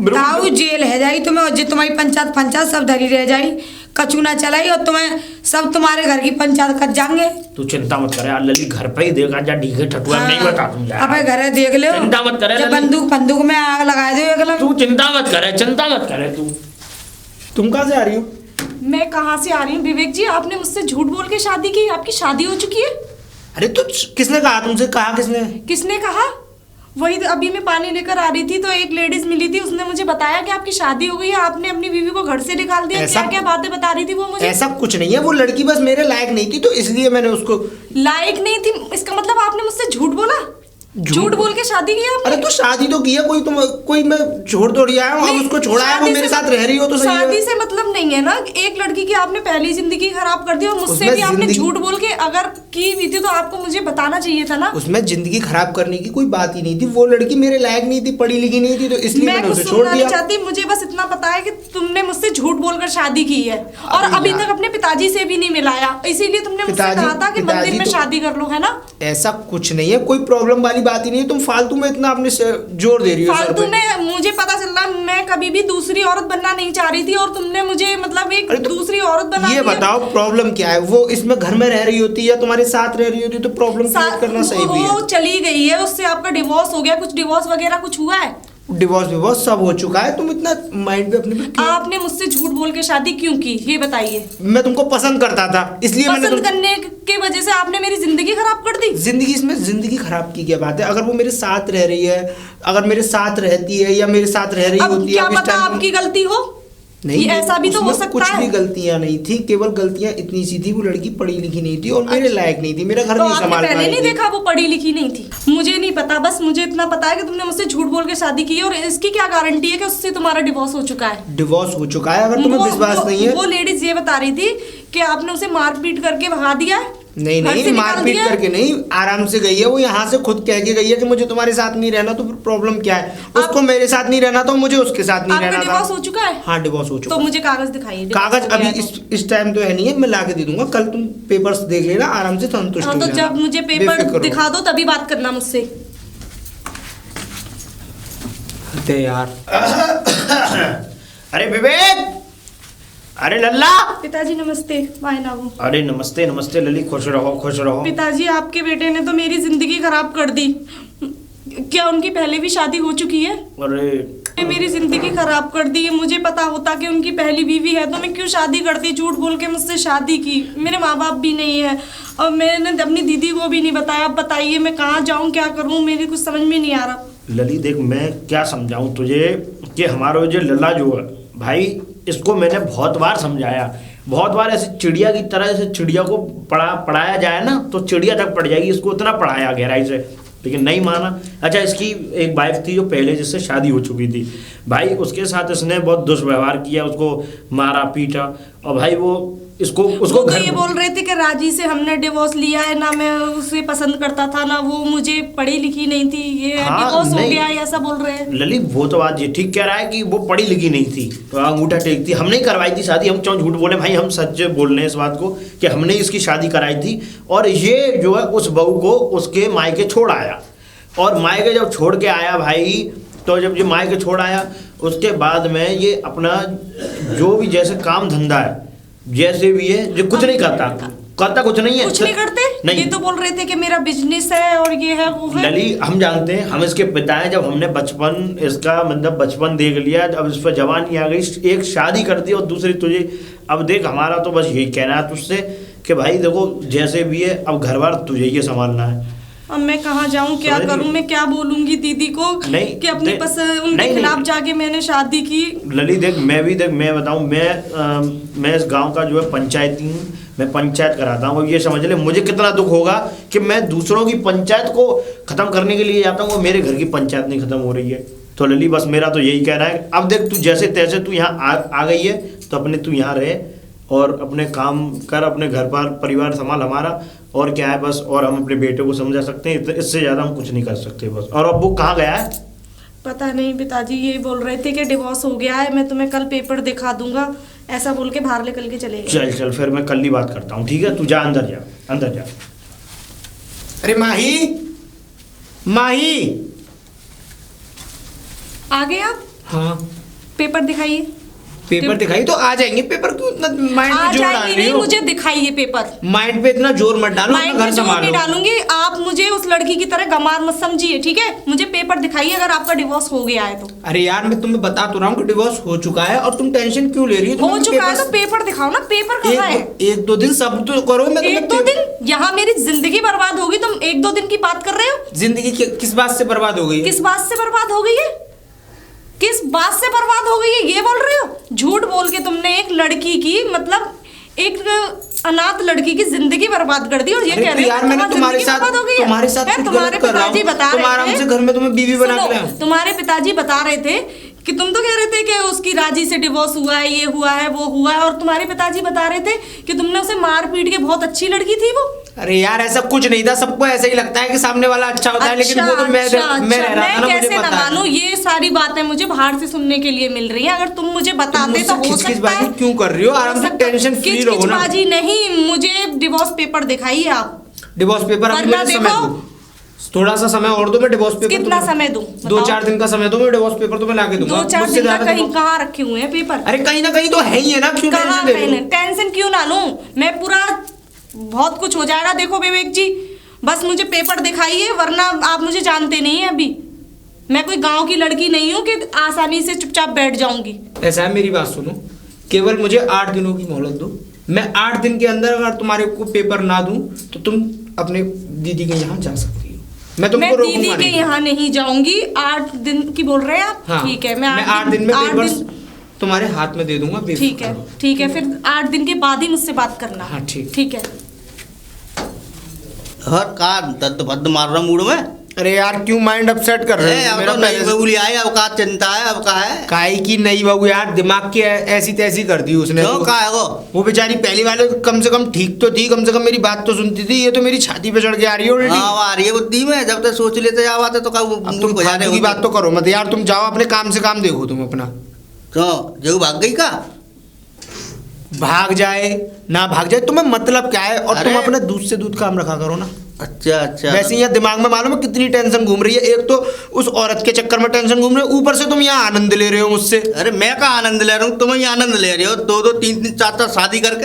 ताऊ जेल है जाई तुम्हें, और जे तुम्हारी पंचायत सब धरी रह जाई, कछु ना चलाई, और तुम्हें सब तुम्हारे घर की पंचायत कर जाएंगे। तू चिंता मत करे यार लली, घर पे ही देखा जा ढीके ठटुआ नहीं बता तुम यार। अब घर देख लो, चिंता मत करे जब लली। बंदूक में आग लगा दो एक लग। तू चिंता मत करे तू। तुम कहाँ से आ रही हो? मैं कहाँ से आ रही हूँ? विवेक जी, आपने मुझसे झूठ बोल के शादी की, आपकी शादी हो चुकी है। अरे तो किसने कहा तुमसे? कहा किसने? किसने कहा? वही तो अभी मैं पानी लेकर आ रही थी तो एक लेडीज मिली थी, उसने मुझे बताया कि आपकी शादी हो गई है, आपने अपनी बीवी को घर से निकाल दिया। ऐसा- क्या क्या बातें बता रही थी वो मुझे। ऐसा कुछ नहीं है, वो लड़की बस मेरे लायक नहीं थी तो इसलिए मैंने उसको। लायक नहीं थी इसका मतलब आपने मुझसे झूठ बोला? झूठ बोल के शादी की आपने? अरे तो शादी तो की है, कोई मैं छोड़ थोड़ी आया हूँ, अब उसको छोड़ा है, वो शादी मेरे से- साथ रह रही हो तो सही है। शादी से मतलब नहीं है ना, एक लड़की की आपने पहली जिंदगी खराब कर दी और मुझसे उसमें भी आपने जिंदगी- झूठ बोल के अगर की हुई थी तो आपको मुझे बताना चाहिए था ना। उसमें जिंदगी खराब करने की कोई बात ही नहीं थी, वो लड़की मेरे लायक नहीं थी, पढ़ी लिखी नहीं थी, तो इसलिए मैं मैंने कुछ उसे छोड़ सुनना नहीं दिया। चाहती, मुझे बस इतना पता है कि तुमने मुझसे झूठ बोलकर शादी की है और अरे अभी यार। तक अपने पिताजी से भी नहीं मिलाया, इसीलिए तुमने मुझसे पिताजी- कहा था कि मंदिर पिताजी में तो- शादी कर लो, है ना? ऐसा कुछ नहीं है, कोई प्रॉब्लम वाली बात ही नहीं है, तुम फालतू में इतना अपने जोर दे रही हो सर फालतू पे। में मुझे पता चल रहा है, मैं कभी भी दूसरी औरत बनना नहीं चाह रही थी और तुमने मुझे मतलब एक अरे तो दूसरी औरत बना ये दिया। बताओ प्रॉब्लम क्या है? वो इसमें घर में रह रही होती या तुम्हारे साथ रह रही होती तो प्रॉब्लम क्रिएट करना सही भी है। वो चली गई है, उससे आपका डिवोर्स हो गया, कुछ डिवोर्स वगैरह कुछ हुआ है? डिवोर्स सब हो चुका है, तुम इतना माइंड पे अपने पे क्यों? आपने मुझसे झूठ बोल के शादी क्यों की ये बताइए। मैं तुमको पसंद करता था इसलिए मैंने पसंद करने के वजह से आपने मेरी जिंदगी खराब कर दी। इसमें जिंदगी खराब की क्या बात है? अगर वो मेरे साथ रह रही है, अगर मेरे साथ रहती है या मेरे साथ रह रही अब होती है, क्या अब इस पता टाइम आपकी गलती हो, नहीं, ये ऐसा भी तो हो उसमें सकता कुछ है। भी गलतियां नहीं थी, केवल गलतियां इतनी सी थी, वो लड़की पढ़ी लिखी नहीं थी और मेरे लायक नहीं थी, मेरा घर तो नहीं आपने संभाल पहले पाई नहीं थी। देखा वो पढ़ी लिखी नहीं थी? मुझे नहीं पता, बस मुझे इतना पता है कि तुमने मुझसे झूठ बोल के शादी की है और इसकी क्या गारंटी है कि उससे तुम्हारा डिवोर्स हो चुका है? डिवोर्स हो चुका है, अगर तुम्हें विश्वास नहीं है। वो लेडीज ये बता रही थी कि आपने उसे मारपीट करके भगा दिया है। नहीं घर से नहीं, निकाल मारपीट दिया है। करके नहीं, आराम से गई है वो, यहाँ से खुद कह के गई है कि मुझे तुम्हारे साथ नहीं रहना, तो फिर प्रॉब्लम क्या है? उसको मेरे साथ नहीं रहना तो मुझे उसके साथ नहीं आपका रहना डिवोर्स था। हो चुका है? हाँ डिवोर्स हो चुका तो है। मुझे कागज दिखाइए। कागज divorce हो अभी गया तो। इस टाइम तो है नहीं है, मैं ला के दे दूंगा, कल तुम पेपर्स देख लेना, आराम से संतुष्ट हाँ हो तो जाना। जब मुझे पेपर बेफिक्र हो। दिखा दो तभी बात करना मुझसे। दे यार। अरे विवेक, अरे लल्ला। पिताजी नमस्ते। बाय ना वो। अरे नमस्ते नमस्ते लली, खुश रहो खुश रहो। पिताजी आपके बेटे ने तो मेरी जिंदगी खराब कर दी। क्या उनकी पहले भी शादी हो चुकी है? अरे मेरी जिंदगी खराब कर दी। मुझे पता होता कि उनकी पहली बीवी है तो मैं क्यों शादी करती? झूठ बोल के मुझसे शादी की। मेरे माँ बाप भी नहीं है और मैंने अपनी दीदी को भी नहीं बताया। अब बताइए मैं कहाँ जाऊँ, क्या करूँ, मेरी कुछ समझ में नहीं आ रहा। लली देख, मैं क्या समझाऊं तुझे कि हमारा जो लल्ला जो है भाई, इसको मैंने बहुत बार समझाया, बहुत बार ऐसे चिड़िया की तरह, जैसे चिड़िया को पढ़ाया जाए ना तो चिड़िया तक पढ़ जाएगी, इसको इतना पढ़ाया गहराई से, लेकिन नहीं माना। अच्छा, इसकी एक वाइफ थी जो पहले जिससे शादी हो चुकी थी भाई, उसके साथ इसने बहुत दुष्व्यवहार किया, उसको मारा पीटा, और भाई वो उसको वो तो घर ये बोल रहे थे कि राजी से हमने डिवोर्स लिया है, ना मैं उसे पसंद करता था, ना वो मुझे पढ़ी लिखी नहीं थी, ये हाँ, डिवोर्स हो नहीं। गया है, ऐसा बोल रहे हैं। ललित वो तो बात ये ठीक कह रहा है कि वो पढ़ी लिखी नहीं थी, तो अंगूठा टेकती। हमने करवाई थी शादी, हम क्यों झूठ बोले भाई, हम सच बोल रहे हैं इस बात को कि हमने इसकी शादी कराई थी। और ये जो है उस बहू को उसके मायके छोड़ आया, और मायके जब छोड़ के आया भाई, तो जब ये मायके छोड़ आया उसके बाद में ये अपना जो भी जैसे काम धंधा है जैसे भी है, जो कुछ नहीं करता कुछ नहीं है, कुछ नहीं करते। नहीं। ये तो बोल रहे थे कि मेरा बिजनेस है और ये है वो है। लली हम जानते हैं, हम इसके पिता हैं, जब हमने बचपन इसका मतलब बचपन देख लिया, अब इस पर जवानी आ गई, एक शादी कर दी और दूसरी तुझे। अब देख, हमारा तो बस यही कहना है तुझसे कि भाई देखो जैसे भी है, अब घर बार तुझे ये संभालना है। अब मैं कहाँ जाऊँ, क्या समझ रही करूँ, हो? मैं क्या बोलूंगी दीदी को नहीं, कि अपनी नहीं, पसंद उनके नहीं, खिलाफ नहीं। जाके मैंने शादी की। लली देख, मैं बताऊं, मैं इस गांव का जो है पंचायती हूँ, मैं पंचायत कराता हूँ। अब ये समझ ले मुझे कितना दुख होगा कि मैं दूसरों की पंचायत को खत्म करने के लिए जाता हूँ, वो मेरे घर की पंचायत नहीं खत्म हो रही है। तो लली बस मेरा तो यही कहना है, अब देख तू जैसे तैसे तू यहाँ आ गई है, तो अपने तू यहाँ रहे और अपने काम कर, अपने घर पर परिवार संभाल हमारा, और क्या है बस। और हम अपने बेटे को समझा सकते हैं, इससे ज़्यादा हम कुछ नहीं कर सकते बस। और अब वो कहाँ गया है? पता नहीं पिताजी, ये बोल रहे थे कि डिवोर्स हो गया है, मैं तुम्हें कल पेपर दिखा दूंगा, ऐसा बोल के बाहर निकल के चले गए। चल फिर मैं कल ही बात करता हूँ, ठीक है? तू जा, अंदर जा। अरे माही आ गए आप? हाँ पेपर दिखाइए। पेपर दिखाई तो आ जाएंगे। पेपर क्यों इतना माइंड आ पे जोर डाल जाएंगे रही नहीं, हो? मुझे दिखाइए पेपर। माइंड पे इतना जोर मत डालो, माइंड अपना में घर जोर नहीं संभालो। डालूंगी, आप मुझे उस लड़की की तरह गंवार मत समझिए, ठीक है? मुझे पेपर दिखाइए अगर आपका डिवोर्स हो गया है तो। अरे यार मैं तुम्हें बता तो रहा हूँ कि डिवोर्स हो चुका है और तुम टेंशन क्यों ले रही हो? हो चुका है तो पेपर दिखाओ ना, पेपर कहाँ है? एक दो दिन सब तो करो। मैं तुम्हें एक दो दिन यहाँ मेरी जिंदगी बर्बाद होगी, तुम एक दो दिन की बात कर रहे हो? जिंदगी किस बात से बर्बाद हो गई है? किस बात से बर्बाद हो गई है? किस बात से बर्बाद हो गई है ये बोल रहे हो? झूठ बोल के तुमने एक लड़की की, मतलब एक अनाथ लड़की की जिंदगी बर्बाद कर दी और ये अरे कह तो रहे हो यार कि मैंने तुम्हारे जिंदगी साथ बर्बाद हो गई है? तुम्हारे साथ मैं कुछ तुम्हारे गलत कर रहा हूँ। पिताजी बता तुम रहे आराम थे, से घर में तुम्हें बीवी बना के सुनो, लाओ। तुम्हारे पिताजी बता रहे थे कि तुम तो कह रहे थे कि उसकी राजी से डिवोर्स हुआ है, ये हुआ है, वो हुआ है, और तुम्हारे पिताजी बता रहे थे कि तुमने उसे मार पीट के, बहुत अच्छी लड़की थी वो। अरे यार ऐसा कुछ नहीं था, सबको ऐसा ही लगता है कि सामने वाला अच्छा होता है, लेकिन वो तो मैं रह रहा था ना, मुझे कैसे पता न है। मानूं? ये सारी बातें मुझे बाहर से सुनने के लिए मिल रही हैं। अगर तुम मुझे बताते तो हो सकता है। खिचखिचबाजी क्यों कर रही हो? आराम से टेंशन फ्री रहो ना। खिचखिचबाजी नहीं, मुझे डिवोर्स पेपर दिखाइए आप। डिवोर्स पेपर अभी वरना मुझे समय देखो, दो, थोड़ा सा समय और दो, मैं डिवोर्स पेपर कितना समय दूं? दो चार दिन का समय दो, मैं डिवोर्स पेपर तुम्हें लाके दूंगा। 2-4 मुझसे दिन का ज्यादा कहीं देखो। कहाँ रखे हुए हैं पेपर? अरे कहीं ना कहीं तो है ही है ना, क्यों कहाँ टेंशन ले रही हो? टेंशन क्यों ना लूं? मैं पूरा, बहुत कुछ हो जाएगा। देखो विवेक जी, बस मुझे पेपर दिखाइए, वरना आप मुझे जानते नहीं है अभी। मैं कोई गांव की लड़की नहीं हूँ कि आसानी से चुपचाप बैठ जाऊंगी। ऐसा है, मेरी बात सुनो, केवल मुझे 8 दिनों की मोहलत दो। मैं 8 दिन के अंदर अगर तुम्हारे को पेपर ना दूं तो तुम अपने दीदी के यहाँ जा सकती हो। मैं तुमको रोकूंगा दीदी के नहीं। यहाँ नहीं जाऊंगी। 8 दिन की बोल रहे हैं आप? हाँ, ठीक है, मैं 8 दिन में पेपर्स तुम्हारे हाथ में दे दूंगा। ठीक है, ठीक है, फिर 8 दिन के बाद ही मुझसे बात करना। हाँ, ठीक। ठीक है। हर का दर्द भद्द मार रहा मूड में। अरे यार क्यों माइंड अपसेट कर रहे हो? अब मेरा तो नई बबूली आई, अब का चिंता है, अब का है? काहे की नई बहू यार, दिमाग की ऐसी तैसी कर दी उसने। क्यों, तो का है वो बेचारी पहली वाले कम से कम ठीक तो थी, कम से कम मेरी बात तो सुनती थी। ये तो मेरी छाती पे चढ़ के आ रही है ऑलरेडी। हाँ, आ रही है बुद्धि में। जब तक सोच लेते जाओ आते तो अब तुम फालतू की बात तो करो मत यार, तुम जाओ अपने काम से काम देखो तुम अपना। क्यों जो भाग गई का? भाग जाए ना भाग जाए तुम्हें मतलब क्या है? और तुम अरे! अपना दूध से दूध काम रखा करो ना। अच्छा अच्छा। वैसे यहाँ दिमाग में मालूम है कितनी टेंशन घूम रही है। एक तो उस औरत के चक्कर में टेंशन घूम रही है, ऊपर से तुम यहाँ आनंद ले रहे हो मुझसे। अरे मैं का आनंद ले रहा हूँ, तुम ही आनंद ले रहे हो। 2-2 3-3 4-4 शादी करके।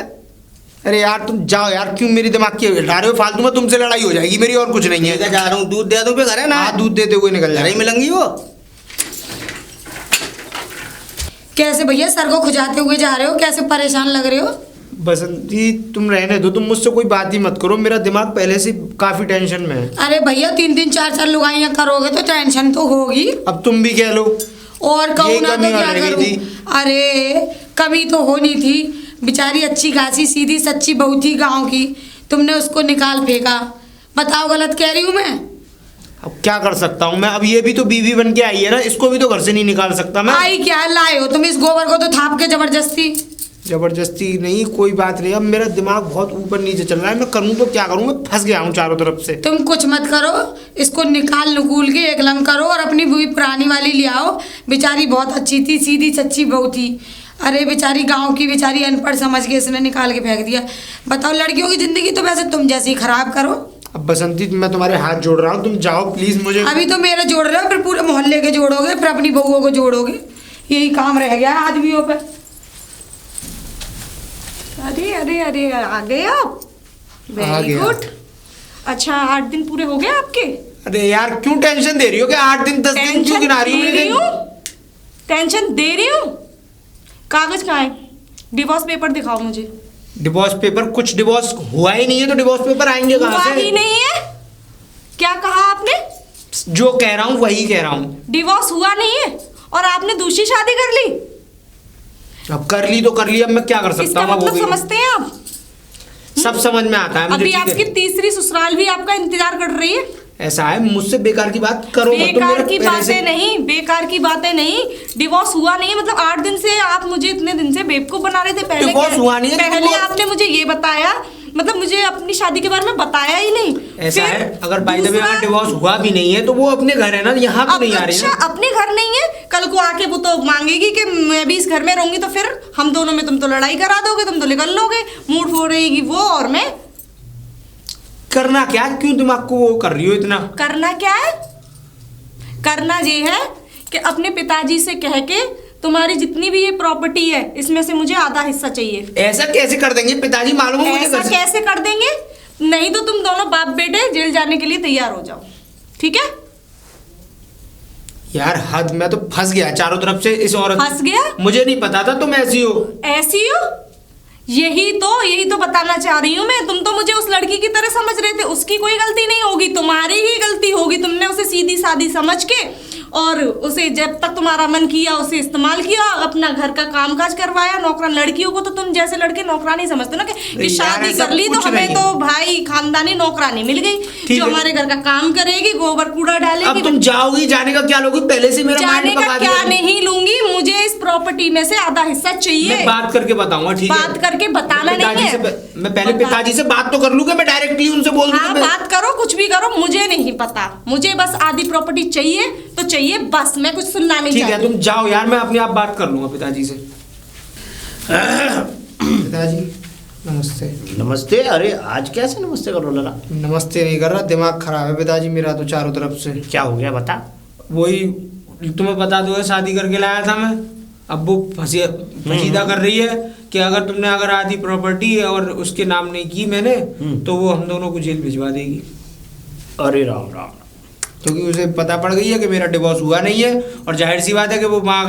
अरे यार तुम जाओ यार, क्यों मेरी दिमाग की हटा रहे हो? फालतू में तुमसे लड़ाई हो जाएगी मेरी, और कुछ नहीं ठीक है, है। जा रहा हूँ, दूध दे दूँ पे घर है ना? हाँ, दूध देते हुए निकल घर ही जाए। मिलेंगी वो। कैसे भैया सर को खुजाते हुए जा रहे हो? कैसे परेशान लग रहे हो? बसंती तुम रहने दो, तुम मुझसे कोई बात ही मत करो। मेरा दिमाग पहले से काफी टेंशन में है। अरे भैया 3-3 4-4 लुगाइयाँ करोगे तो टेंशन तो होगी। अब तुम भी कह लो। और कहूँ ये ना तो कमी क्या और रह गई करूँ? थी। अरे कमी तो होनी थी। बेचारी अच्छी खासी सीधी सच्ची बहू थी गाँव की, तुमने उसको निकाल फेंका। बताओ गलत कह रही हूँ मैं? अब क्या कर सकता हूँ मैं? अब ये भी तो बीवी बन के आई है ना, इसको भी तो घर से नहीं निकाल सकता मैं। आई क्या लाए हो तुम? इस गोबर को तो थाप के जबरदस्ती। जबरदस्ती नहीं, कोई बात नहीं। अब मेरा दिमाग बहुत ऊपर नीचे चल रहा है, मैं करूँ तो क्या करूँ? मैं फंस गया हूँ चारों तरफ से। तुम कुछ मत करो, इसको निकाल नुकूल के एक लंग करो और अपनी बुई पुरानी वाली ले आओ। बेचारी बहुत अच्छी थी, सीधी सच्ची बहू थी। अरे बेचारी गांव की, बेचारी अनपढ़ समझ के इसने निकाल के फेंक दिया। बताओ, लड़कियों की जिंदगी तो वैसे तुम जैसी खराब करो। अब बसंती मैं तुम्हारे हाथ जोड़ रहा हूँ, तुम जाओ प्लीज। मुझे अभी तो मेरे जोड़ रहे हो, फिर पूरे मोहल्ले के जोड़ोगे, फिर अपनी बहुओं को जोड़ोगे। यही काम रह गया है आदमियों पे। अरे अरे अरे, आ गए आप? आ वेरी गया। गुड। अच्छा, 8 दिन पूरे हो गए आपके? अरे यार क्यों टेंशन दे रही हो? कि 8 दिन 10 दिन क्यों गिना रही हो? दे रही हूँ, टेंशन दे रही हूँ। कागज कहाँ है? डिवोर्स पेपर दिखाओ मुझे। Divorce paper? कुछ डिवोर्स हुआ ही नहीं है तो डिवोर्स पेपर आएंगे हुआ कहाँ ही से? नहीं है? क्या कहा आपने? जो कह रहा हूँ वही कह रहा हूँ। डिवोर्स हुआ नहीं है और आपने दूसरी शादी कर ली। अब कर ली तो कर ली, अब मैं क्या कर सकता इसका हूँ? अब हो मतलब गई। समझते हैं आप? सब समझ में आता है मुझे। अभी ठीक आपकी है। तीसरी ससुराल भी आपका इंतजार कर रही है। ऐसा है, मुझसे बेकार की बात करो मत। तुम बेकार मेरे की पहले से- बातें नहीं, बेकार की बातें नहीं। डिवोर्स हुआ नहीं है मतलब 8 दिन से आप मुझे इतने दिन से बेवकूफ बना रहे थे। पहले डिवोर्स हुआ नहीं है तो पहले वो- आपने मुझे ये बताया, मतलब मुझे अपनी शादी के बारे में बताया ही नहीं। ऐसा फिर है, अगर बाय द वे दूसरा- अगर डिवोर्स हुआ भी नहीं है तो वो अपने घर है ना, यहाँ तो अब नहीं आ रही अच्छा, ना। अपने घर नहीं है, कल को आके वो तो मांगेगी कि मैं भी इस घर में रहूंगी, तो फिर हम दोनों में तुम तो लड़ाई करा दोगे, तुम तो निकल लोगे, मूड फोड़ेगी वो और मैं। करना क्या? क्यों दिमाग को वो कर रही हो इतना? करना क्या है? करना ये है कि अपने पिताजी से कह के तुम्हारी जितनी भी ये प्रॉपर्टी है इसमें से मुझे आधा हिस्सा चाहिए। ऐसा कैसे कर देंगे पिताजी, मालूम है मुझे ऐसा घर से- कैसे कर देंगे? नहीं तो तुम दोनों बाप बेटे जेल जाने के लिए तैयार हो जाओ, ठीक है? यार हद, मैं तो फंस गया चारों तरफ से इस औरत। फंस गया? मुझे नहीं पता था तुम ऐसी हो। ऐसी हो? यही तो बताना चाह रही हूँ मैं। तुम तो मुझे उस लड़की की तरह समझ रहे थे, उसकी कोई गलती नहीं होगी, तुम्हारी ही गलती होगी। तुमने उसे सीधी सादी समझ के और उसे जब तक तुम्हारा मन किया उसे इस्तेमाल किया, अपना घर का कामकाज करवाया। नौकरान लड़कियों को तो तुम जैसे लड़के नौकरानी समझते ना कि शादी ऐसा कर ली तो कुछ हमें नहीं। तो भाई खानदानी नौकरानी मिल गई ठीक जो है। हमारे घर का काम करेगी, गोबर कूड़ा डालेगी। अब तुम जाओगी, जाने का क्या लोगी? पहले से मेरा जाने माइंड का पका क्या दिया। नहीं लूंगी, मुझे इस प्रॉपर्टी में से आधा हिस्सा चाहिए। मैं बात करके बताऊंगा, ठीक है? बात करके बताना मैं नहीं पिताजी है। से- मैं पहले बता- पिताजी से बात तो कर लूंगा, मैं डायरेक्टली उनसे बोल दूंगा। हाँ बात करो, कुछ भी करो, मुझे नहीं पता। मुझे बस आधी प्रॉपर्टी चाहिए तो चाहिए, बस मैं कुछ सुनना नहीं ठीक है, चाहती। तुम जाओ यार, मैं अपने आप बात कर लूंगा पिताजी से। पिताजी नमस्ते। नमस्ते। अरे आज कैसे नमस्ते करो लला? नमस्ते नहीं कर रहा, दिमाग खराब है पिताजी मेरा तो चारों तरफ से। क्या हो गया बता। वही तुम्हें बता दो, शादी करके लाया था मैं। अब वो फसीदा कर रही है कि अगर आधी प्रॉपर्टी और उसके नाम नहीं की मैंने तो वो हम दोनों को जेल भिजवा देगी। अरे राम राम। क्योंकि उसे पता पड़ गई है कि मेरा डिवोर्स हुआ नहीं है, और जाहिर सी बात है कि वो माँ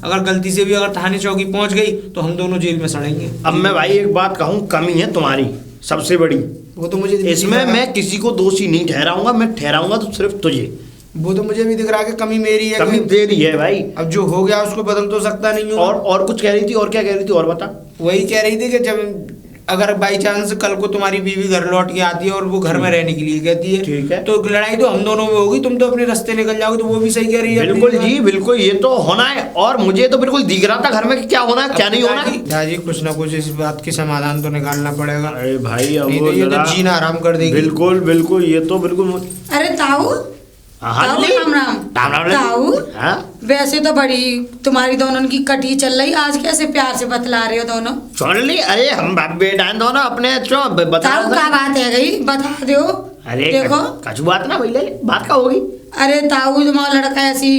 अगर गलती से भी अगर थाने चौकी पहुंच गई तो हम दोनों जेल में सड़ेंगे। अब मैं भाई एक बात कहूँ, कमी है तुम्हारी सबसे बड़ी। वो तो मुझे इसमें मैं किसी को दोषी नहीं ठहराऊंगा, मैं ठहराऊंगा तो सिर्फ तुझे। वो तो मुझे भी दिख रहा है कि कमी मेरी है। कमी तेरी है भाई। अब जो हो गया उसको बदल तो सकता नहीं हूँ। और कुछ कह रही थी? और क्या कह रही थी? और बता। वही कह रही थी कि जब अगर बाई चांस कल को तुम्हारी बीवी घर लौट के आती है और वो घर में रहने के लिए कहती है, ठीक है, तो लड़ाई तो हम दोनों में होगी, तुम तो अपने रास्ते निकल जाओगे। तो वो भी सही कह रही है। बिल्कुल जी बिल्कुल, ये तो होना है। और मुझे तो बिल्कुल दिख रहा था घर में कि क्या होना है क्या नहीं होना है। दादी कुछ ना कुछ इस बात की समाधान तो निकालना पड़ेगा। अरे भाई अब नहीं तो ये तो जीना आराम कर देगी। बिल्कुल बिल्कुल, ये तो बिल्कुल। अरे ताऊ, हाँ ताऊ, लली। राम राम। राम राम लली। ताऊ, हाँ? वैसे तो बड़ी तुम्हारी दोनों की कटी चल रही, आज कैसे प्यार से बतला रहे हो दोनों? सुन ली। अरे हम बाप बेटा हैं दोनों अपने। बता ताऊ क्या बात है गई, बता दो। अरे देखो कछु बात ना भैया, बात का होगी। अरे ताऊ, तुम्हारा लड़का ऐसी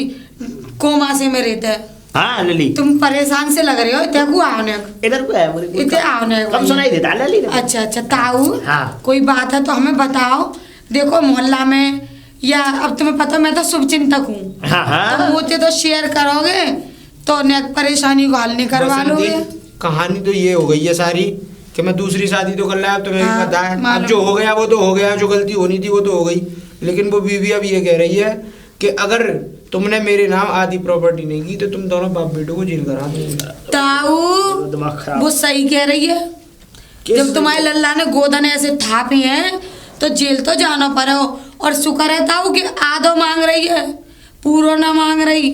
कोमा से में रहता है। हाँ लली, तुम परेशान से लग रहे हो। इतने को आवने इधर को है मुझे। इतने आवने कब सुनाई देता है लली? अच्छा अच्छा ताऊ, हाँ। कोई बात है तो हमें बताओ। देखो मोहल्ला में या अब तुम्हें पता, मैं तो शुभ चिंतक हूँ। हाँ हाँ। तो होते तो शेयर करोगे तो नेक परेशानी को हल नहीं करवा बसंती, लोगे। कहानी तो ये हो गई है सारी कि मैं दूसरी शादी तो कर लाया, अब तुम्हें हाँ, भी पता है। अब मालूम। जो हो गया वो तो हो गया, जो गलती होनी थी वो तो हो गई। लेकिन वो बीवी अब ये कह रही है कि अगर तुमने मेरे नाम आधी प्रॉपर्टी नहीं की तो तुम दोनों बाप बेटों को जेल करा दूंगी। ताऊ दिमाग खराब। वो सही कह रही है। जब तुम्हारे लल्ला ने गोदन ऐसे थापी हैं तो जेल तो जाना पड़े। और शुक्र है ताऊ कि आधो मांग रही है, पूरो ना मांग रही।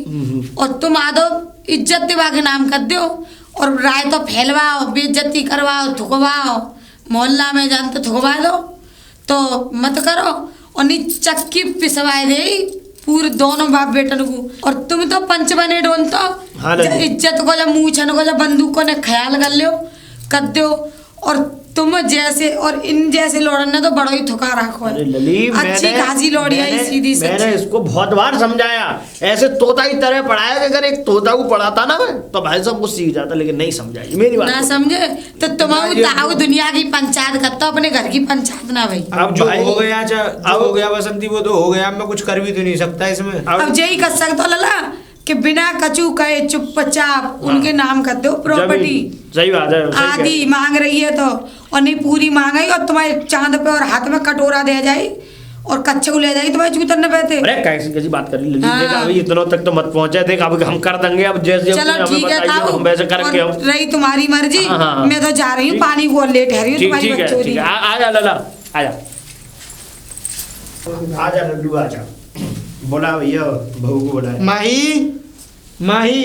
और तुम आधो इज्जत दिवा के नाम कर दो और राय तो फैलवाओ, बेइज्जती करवाओ, थुकवाओ, मोहल्ला में जानते थुकवा दो। तो मत करो और नी चक्की पिसवाए दे पूरे दोनों बाप बेटन को। और तुम तो पंच बने डोन तो हाँ लली। इज्जत को जब मूछन को जब बंदूक को ने ख्याल कर दो। और तुम जैसे और इन जैसे लोड़न ने तो बड़ा ही थुका रखो है। अरे लली, अच्छी खासी लोड़िया ही सीधी मैंने सच्ची। इसको बहुत बार समझाया, ऐसे तोता की तरह पढ़ाया कि अगर एक तोता को पढ़ाता ना मैं तो भाई साहब वो सीख जाता, लेकिन नहीं समझाई मेरी बात ना को। समझे तो तुम्हारी ताऊ दुनिया की पंचायत करता, अपने घर की पंचायत ना भाई। अब जो भाई- हो गया जो हो गया बसंती वो तो हो गया। अब मैं कुछ कर भी तो नहीं सकता इसमें। अब यही कर सकता लला कि बिना कचू कहे चुपचाप उनके नाम कर दो प्रॉपर्टी। जमीन, सही बात है, सही कह रही आधी मांग रही है तो, और नहीं पूरी मांगाई और तुम्हारे चांद पे और हाथ में कटोरा दे जाए और कच्चे को ले जाएगी तुम्हारे जूतर न बैठे। अरे कैसी कैसी बात कर रही लली। हाँ। देख अभी इतनों तक तो मत पहुंचे। देख अब हम कर देंगे, अब जैसे चलो हमें ठीक है बताइए ताऊ, हम वैसे करेंगे। और हम रही तुम्हारी मर्जी। हाँ, हाँ, हाँ। मैं तो जा रही हूँ, ठीक। पानी को ले ठहरी हूँ ठीक तुम्हारी ठीक है, बच्चों ठीक है। आ जा लला, आ जा, आ जा लल्लू, आ जा। बोला भैया बहू को बोला। माही, माही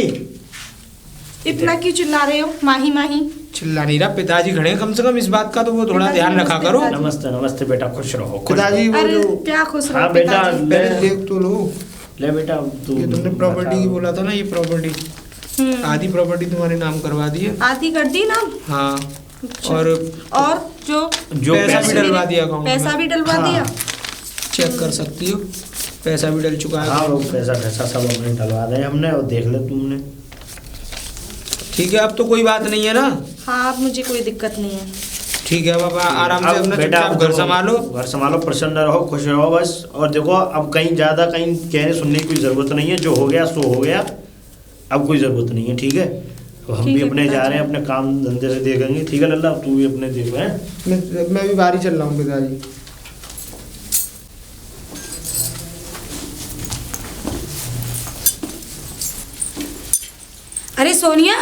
इतना क्यों चिल्ला रहे हो? माही माही चिल्ला नहीं रहा, पिताजी खड़े हैं, कम से कम इस बात का तो वो थोड़ा पिताजी ध्यान रखा नमस्ते, करो। पिताजी। नमस्ते नमस्ते बेटा, खुश रहो खुश पिताजी वो अरे जो क्या खुश हाँ रहो बेटा, पिताजी। पहले ले देख तो लो, ले बेटा तू। ये तुमने प्रॉपर्टी की बोला था ना, ये प्रॉपर्टी आधी प्रॉपर्टी तुम्हारे नाम करवा दी है। आधी कर दी ना। हाँ, अच्छा। और जो जो पैसा पैसे भी डलवा दिया अकाउंट में। पैसा भी डलवा हाँ। दिया। चेक कर सकती हो, पैसा भी डल चुका है। हाँ वो पैसा सब हमने डलवा दिया हमने, और देख ले तुमने। ठीक है, अब तो कोई बात नहीं है ना? हाँ अब मुझे कोई दिक्कत नहीं है। ठीक है, अब आराम से अब अपना बेटा चुपचाप घर संभालो। घर संभालो, प्रसन्न रहो, खुश रहो बस। और देखो अब कहीं ज़्यादा कहीं कहने सुनने की कोई ज़रूरत नहीं है, जो हो गया सो हो गया, अब कोई ज़रूरत नहीं है, ठीक है? तो हम ठीक भी है अपने जा पिताजी। रहे हैं, अपने काम धंधे से देखेंगे, ठीक है लल्ला? तू भी अपने देखो हैं। मैं भी बाहर ही चल रहा हूँ पिताजी। अरे सोनिया,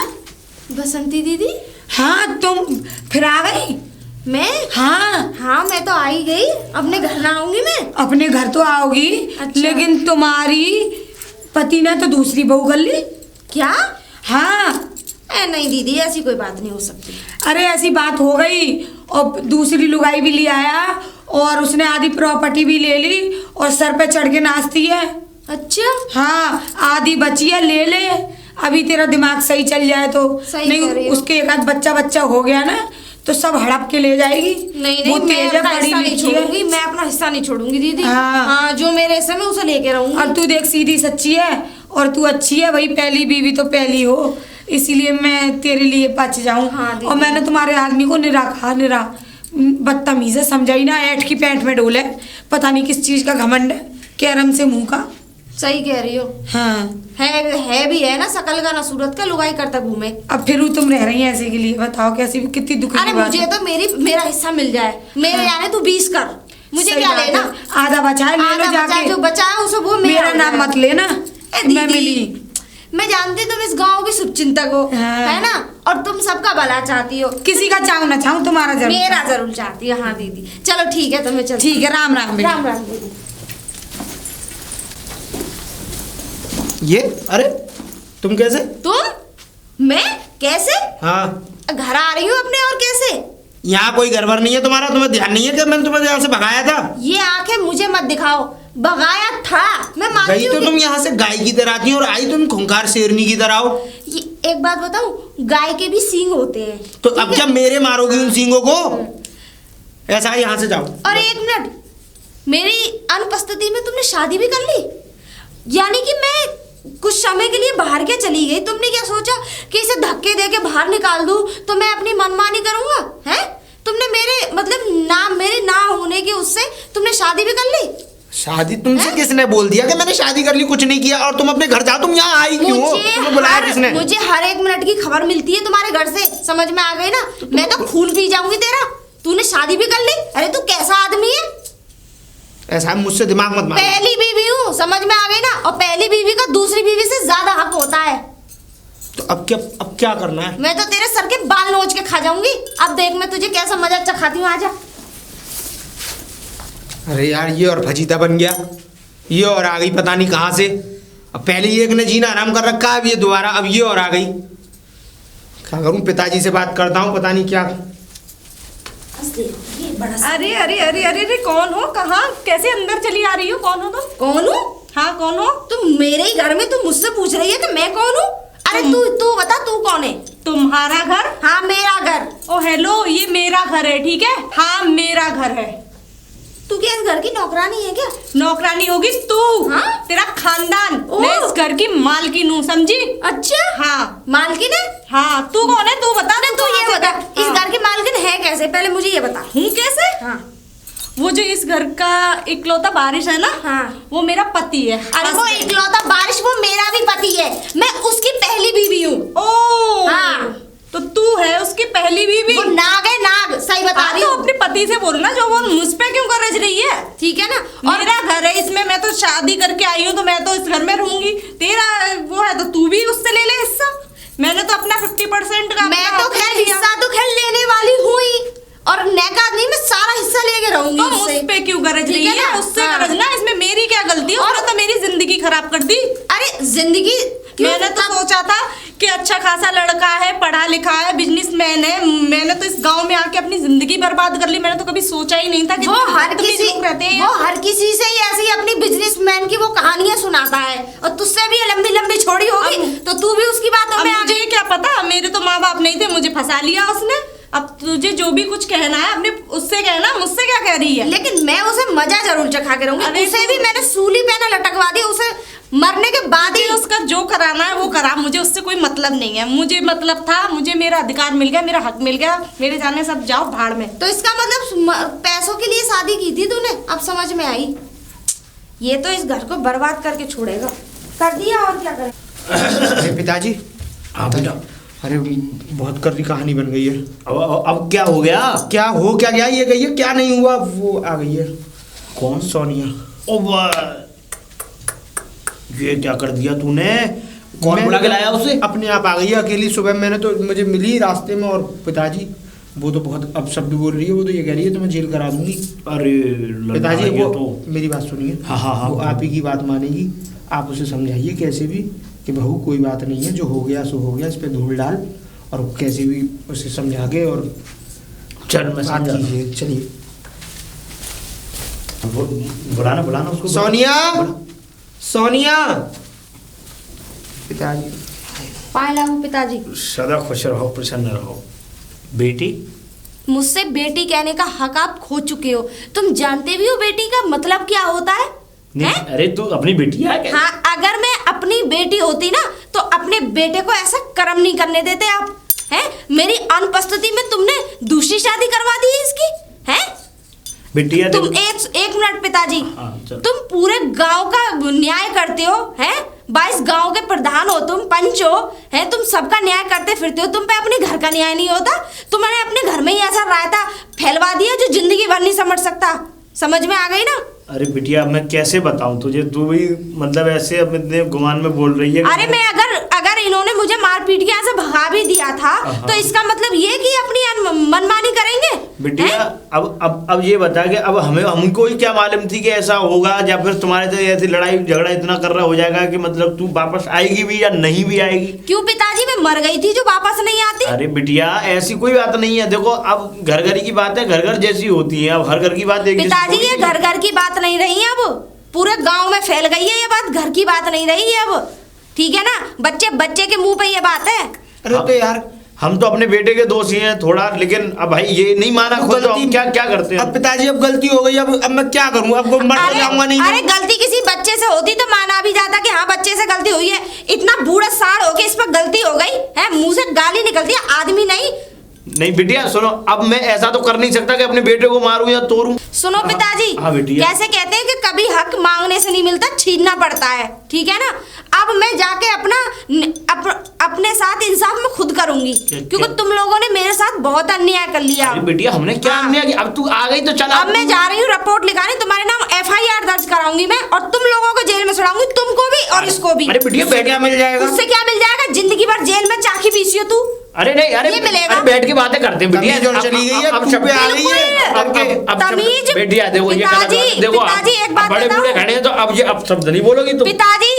बसंती दीदी, हाँ तुम फिर आ गई? मैं? हाँ, हाँ मैं तो आ ही गई, अपने घर ना आऊंगी मैं? अपने घर तो आओगी, अच्छा। लेकिन तुम्हारी पति ने तो दूसरी बहू कर ली। क्या? हाँ, नहीं दीदी, ऐसी कोई बात नहीं हो सकती। अरे ऐसी बात हो गई, और दूसरी लुगाई भी ले आया, और उसने आधी प्रॉपर्टी भी ले ली, और सर पे चढ़ के नाचती है। अच्छा, हाँ, आधी बची है, ले ले, अभी तेरा दिमाग सही चल जाए तो। सही नहीं कह रही हो। उसके एक आध बच्चा हो गया ना तो सब हड़प के ले जाएगी। नहीं वो नहीं, मैं तेज है, अपना पढ़ी हिस्सा नहीं लिखी है। छोड़ूंगी, मैं अपना हिस्सा नहीं छोड़ूंगी दीदी। हाँ। हाँ, जो मेरे हिस्से में उसे लेके रहूंगी। और तू देख, सीधी सच्ची है, और तू अच्छी है, वही पहली बीवी तो पहली हो, इसीलिए मैं तेरे लिए बच जाऊं। हाँ दीदी। और मैंने तुम्हारे आदमी को निरा बदतमीज है, समझाई ना, ऐठ की पैंट में डोले, पता नहीं किस चीज का घमंड है, कैरम से मुंह का। सही कह रही हो। हाँ, है भी है ना, शकल का ना सूरत का, लुगाई करता घूमे। अब फिर तुम रह रही है ऐसे के लिए, बताओ कैसी कितनी दुखी अरे की बात मुझे है। तो मेरा हिस्सा मिल जाए, मेरे हाँ। जाने तू 20 कर, मुझे सही क्या बात लेना? है। आधा बचा है, ले लो आधा बचा जाके। है, जो बचा है उसे वो मेरा नाम मत लेना, दीदी, मैं मिली। मैं जानती तुम इस गांव की शुभचिंतक हो, हाँ। है ना, और तुम सबका भला चाहती हो। किसी का चाहूँ ना चाहूँ, तुम्हारा जरूर मेरा चाहूँ। जरूर चाहती है। हाँ दीदी, चलो ठीक है, तो मैं चलती ठीक है, राम राम हूँ। बेटा। राम राम दीदी। ये अरे तुम कैसे? तुम? मैं कैसे? हाँ, घर आ रही हूँ अपने, और कैसे? यहाँ कोई गड़बड़ नहीं है तुम्हारा? तुम्हें ध्यान नहीं है कि मैंने तुम्हें यहाँ से भगाया था? ये आंखें मुझे मत दिखाओ, भगाया था, मैं मानती गई तो हूँ तुम यहाँ से गाय की तरह थी, और आई तुम खूंखार शेरनी की तरह हो। ये एक बात बताऊं, गाय के भी सींग होते हैं। तो ठीक अब है? क्या मेरे मारोगी उन सींगों को? ऐसा है, यहाँ से जाओ। और एक मिनट, मेरी अनुपस्थिति में तुमने शादी भी कर ली? यानी कि मैं कुछ समय के लिए बाहर क्या चली गई, तुमने क्या सोचा कि इसे धक्के दे के बाहर निकाल दूं तो मैं अपनी मनमानी करूंगा? हैं? तुमने मेरे ना होने के उससे तुमने शादी भी कर ली? शादी तुमसे हैं? किसने बोल दिया कि मैंने शादी कर ली? कुछ नहीं किया। और तुम अपने घर जाओ, तुम यहाँ आई क्यों हो? तुम्हें बुलाया किसने? मुझे हर एक मिनट की खबर मिलती है तुम्हारे घर से, समझ में आ गई ना? मैं तो खून पी जाऊंगी तेरा। तूने शादी भी कर ली? अरे तू कैसा आदमी है? ऐसा है, मुझसे दिमाग मत मारो। पहली बीवी हूँ, समझ में आ गई ना? और पहली बीवी का दूसरी बीवी से ज्यादा हक होता है। तो अब क्या करना है? मैं तो तेरे सर के बाल नोच के खा जाऊंगी। अब देख मैं तुझे कैसा मजा चखाती हूँ, आजा। अरे यार, ये और फजीता बन गया, ये और आ गई पता नहीं कहाँ से। अब पहले एक ने जीना आराम कर रखा है, अब ये दोबारा, अब ये और आ गई। क्या करूँ, पिताजी से बात करता हूँ, पता नहीं क्या। अरे अरे अरे अरे अरे, कौन हो? कहाँ कैसे अंदर चली आ रही हो? कौन हो तुम? कौन हूँ? हाँ कौन हो तुम? मेरे ही घर में तुम मुझसे पूछ रही है कि मैं कौन हूँ? अरे तू बता, तू कौन है? तुम्हारा घर? हाँ मेरा घर। ओ हेलो, ये मेरा घर है, ठीक है? हाँ मेरा घर है। तू क्या इस घर की नौकरानी है क्या? नौकरानी होगी तू। हाँ? तेरा खानदान। ओह। मैं इस घर की मालकिन हूँ, समझी? अच्छा, हाँ। मालकिन है? हाँ, तू कौन है? तू बता दे। तू ये बता, इस घर की मालकिन है कैसे? पहले मुझे ये बता। हूँ कैसे? हाँ। वो जो इस घर का इकलौता बारिश है ना, हाँ। वो मेरा पति है। अरे वो इकलौता बारिश, वो मेरा भी पति है, मैं उसकी पहली बीवी हूँ। ओ हाँ। तो तू है उसकी पहली बीवी? वो नाग है, नाग, सही बता रही तो हूँ। अपने पति से बोलना, जो वो मुझ पे क्यों गरज रही है? ठीक है ना? और मेरा घर है, इसमें मैं तो शादी करके आई हूँ, तो मैं तो इस घर में रहूंगी। तेरा वो है तो तू भी उससे ले ले हिस्सा। मैंने तो अपना 50% का मैं अपना तो अपना खैर लिया। हिस्सा तो खैर लेने वाली हूँ ही, और नैका नहीं, मैं सारा हिस्सा लेके रहूंगी तो उससे। मुझ पे क्यों गरज ठीक रही है है? ना? उससे हाँ। गरजना, इसमें मेरी क्या गलती है? उसने तो मेरी जिंदगी खराब कर दी। अरे जिंदगी क्यों? मैंने तो सोचा था कि अच्छा खासा लड़का है, पढ़ा लिखा है, बिजनेसमैन है। मैंने तो इस गांव में आके अपनी जिंदगी बर्बाद कर ली। मैंने तो कभी सोचा ही नहीं था कि वो हर बदतमीज किसी लोग रहते हैं। वो हर किसी से ही ऐसी अपनी बिजनेसमैन की वो कहानियां सुनाता है, और तुझसे भी लंबी लंबी छोड़ी होगी, तो तू भी उसकी बातों अब में आ मुझे गई। क्या पता, मेरे तो माँ बाप नहीं थे, मुझे फंसा लिया उसने। अब तुझे जो भी कुछ कहना है अपने उससे कहना, मुझसे क्या कह रही है? लेकिन मैं उसे मजा जरूर चखा के रहूंगी। अरे उसे तू- भी मैंने सूली पे ना लटकवा दी, उसे मरने के बाद ही उसका जो कराना है वो करा, मुझे उससे कोई मतलब नहीं है। मुझे मतलब था, मुझे मेरा अधिकार मिल गया, मेरा हक मिल गया, मेरे जाने सब जाओ भाड़ में। तो इसका मतलब पैसों के लिए शादी की थी तूने, अब समझ में आई। ये तो इस घर को बर्बाद करके छोड़ेगा। कर दिया और क्या करे। अरे पिताजी। हाँ बेटा। अरे बहुत कर दी कहानी बन गई है। अब क्या हो गया? क्या हो क्या गया, ये गई है, क्या नहीं हुआ वो आ गई है। कौन? सोनिया। ओ वाह, ये क्या कर दिया तूने? कौन बुला के लाया उसे? अपने आप आ गई है अकेली। सुबह मैंने तो, मुझे मिली रास्ते में, और पिताजी वो तो बहुत अपशब्द बोल रही है। वो तो ये कह रही है तो मैं जेल करा दूंगी। अरे पिताजी वो तो मेरी बात सुनिए। हाँ वो आप ही की बात मानेगी। आप उसे समझाइए कैसे भी कि बहू कोई बात नहीं है, जो हो गया सो हो गया, इस पे धूल डाल, और कैसे भी उसे समझा के और चल मैं बात समझा। कीजिए। चलिए बुलाना उसको। सोनिया, सोनिया। पिताजी। पाए लागू पिताजी। सदा खुश रहो, प्रसन्न रहो। बेटी, मुझसे बेटी कहने का हक आप खो चुके हो। तुम जानते भी हो बेटी का मतलब क्या होता है? नहीं, हैं? अरे तू अपनी बेटी है क्या? हाँ, अगर मैं अपनी बेटी होती ना तो अपने बेटे को ऐसा कर्म नहीं करने देते आप। हैं? मेरी अनुपस्थिति में तुमने दूसरी शादी करवा दी है इसकी। हैं? बिटिया तुम एक मिनट पिताजी। हाँ, चल। तुम पूरे गांव का न्याय करते हो, हैं? 22 गांव के प्रधान हो, तुम पंच हो, हैं? तुम सबका न्याय करते फिरते हो, तुम पे अपने घर का न्याय नहीं होता। तुमने अपने घर में ही ऐसा रायता फैलवा दिया जो जिंदगी भर नहीं समझ सकता। समझ में आ गई ना? अरे बिटिया मैं कैसे बताऊं तुझे, तू भी मतलब ऐसे अब इतने गुमान में बोल रही है। अरे मैं अगर इन्होंने मुझे मारपीट के यहाँ से भगा भी दिया था तो इसका मतलब ये कि अपनी मनमानी करेंगे। बिटिया अब ये बता के अब हमको ही क्या मालूम थी कि ऐसा होगा, या फिर तुम्हारे तो ऐसी लड़ाई झगड़ा इतना कर रहा हो जाएगा कि मतलब तू वापस आएगी भी या नहीं भी आएगी। क्यों पिताजी, मैं मर गई थी जो वापस नहीं आती। अरे बिटिया ऐसी कोई बात नहीं है। देखो अब घर घर की बात है, घर घर जैसी होती है। अब हर घर की बात एक पिताजी ये घर घर की बात नहीं रही है, अब पूरे गांव में फैल गई है ये बात। घर की बात नहीं रही है अब, ठीक है ना? बच्चे के मुंह पे ये बात है। अरे तो यार हम तो अपने बेटे के दोषी हैं थोड़ा, लेकिन अब भाई ये नहीं माना खुद, तो हम क्या करते हैं? अब पिताजी अब गलती हो गई, अब मैं क्या करूं? अब मर जाऊंगा नहीं। अरे गलती किसी बच्चे से होती तो माना भी जाता कि हाँ बच्चे से गलती हुई है। इतना बूढ़ा साड़ हो के इस पर गलती हो गई है, मुंह से गाली निकलती है, आदमी नहीं बिटिया सुनो, अब मैं ऐसा तो कर नहीं सकता कि अपने बेटे को मारूं या तोड़ूं। सुनो पिताजी, हाँ बेटिया। कैसे कहते हैं कि कभी हक मांगने से नहीं मिलता, छीनना पड़ता है, ठीक है ना? अब मैं जाके अपने साथ इंसाफ में खुद करूंगी, क्योंकि तुम लोगों ने मेरे साथ बहुत अन्याय कर लिया। अरे बेटिया हमने क्या अन्याय किया? अब तू आ गई तो चला। अब मैं जा रही हूँ रिपोर्ट लिखाने, तुम्हारे नाम FIR दर्ज कराऊंगी मैं, और तुम लोगों को जेल में सड़ाऊंगी, तुमको भी और इसको भी। अरे बेटिया क्या मिल जाएगा? उससे क्या मिल जाएगा? जिंदगी भर जेल में चाकी पीसी हो तू। अरे नहीं, अरे ये मिलेगा। अरे बैठ के बातें करते हैं बिटिया। तमीज और चली गई है, अब खूब आ गई है। अब तमीज। बेटिया देखो ये पिताजी, देखो पिताजी, एक बात बड़े बताऊं? बूढ़े खड़े हैं तो अब ये अब शब्द नहीं बोलोगी तुम। पिताजी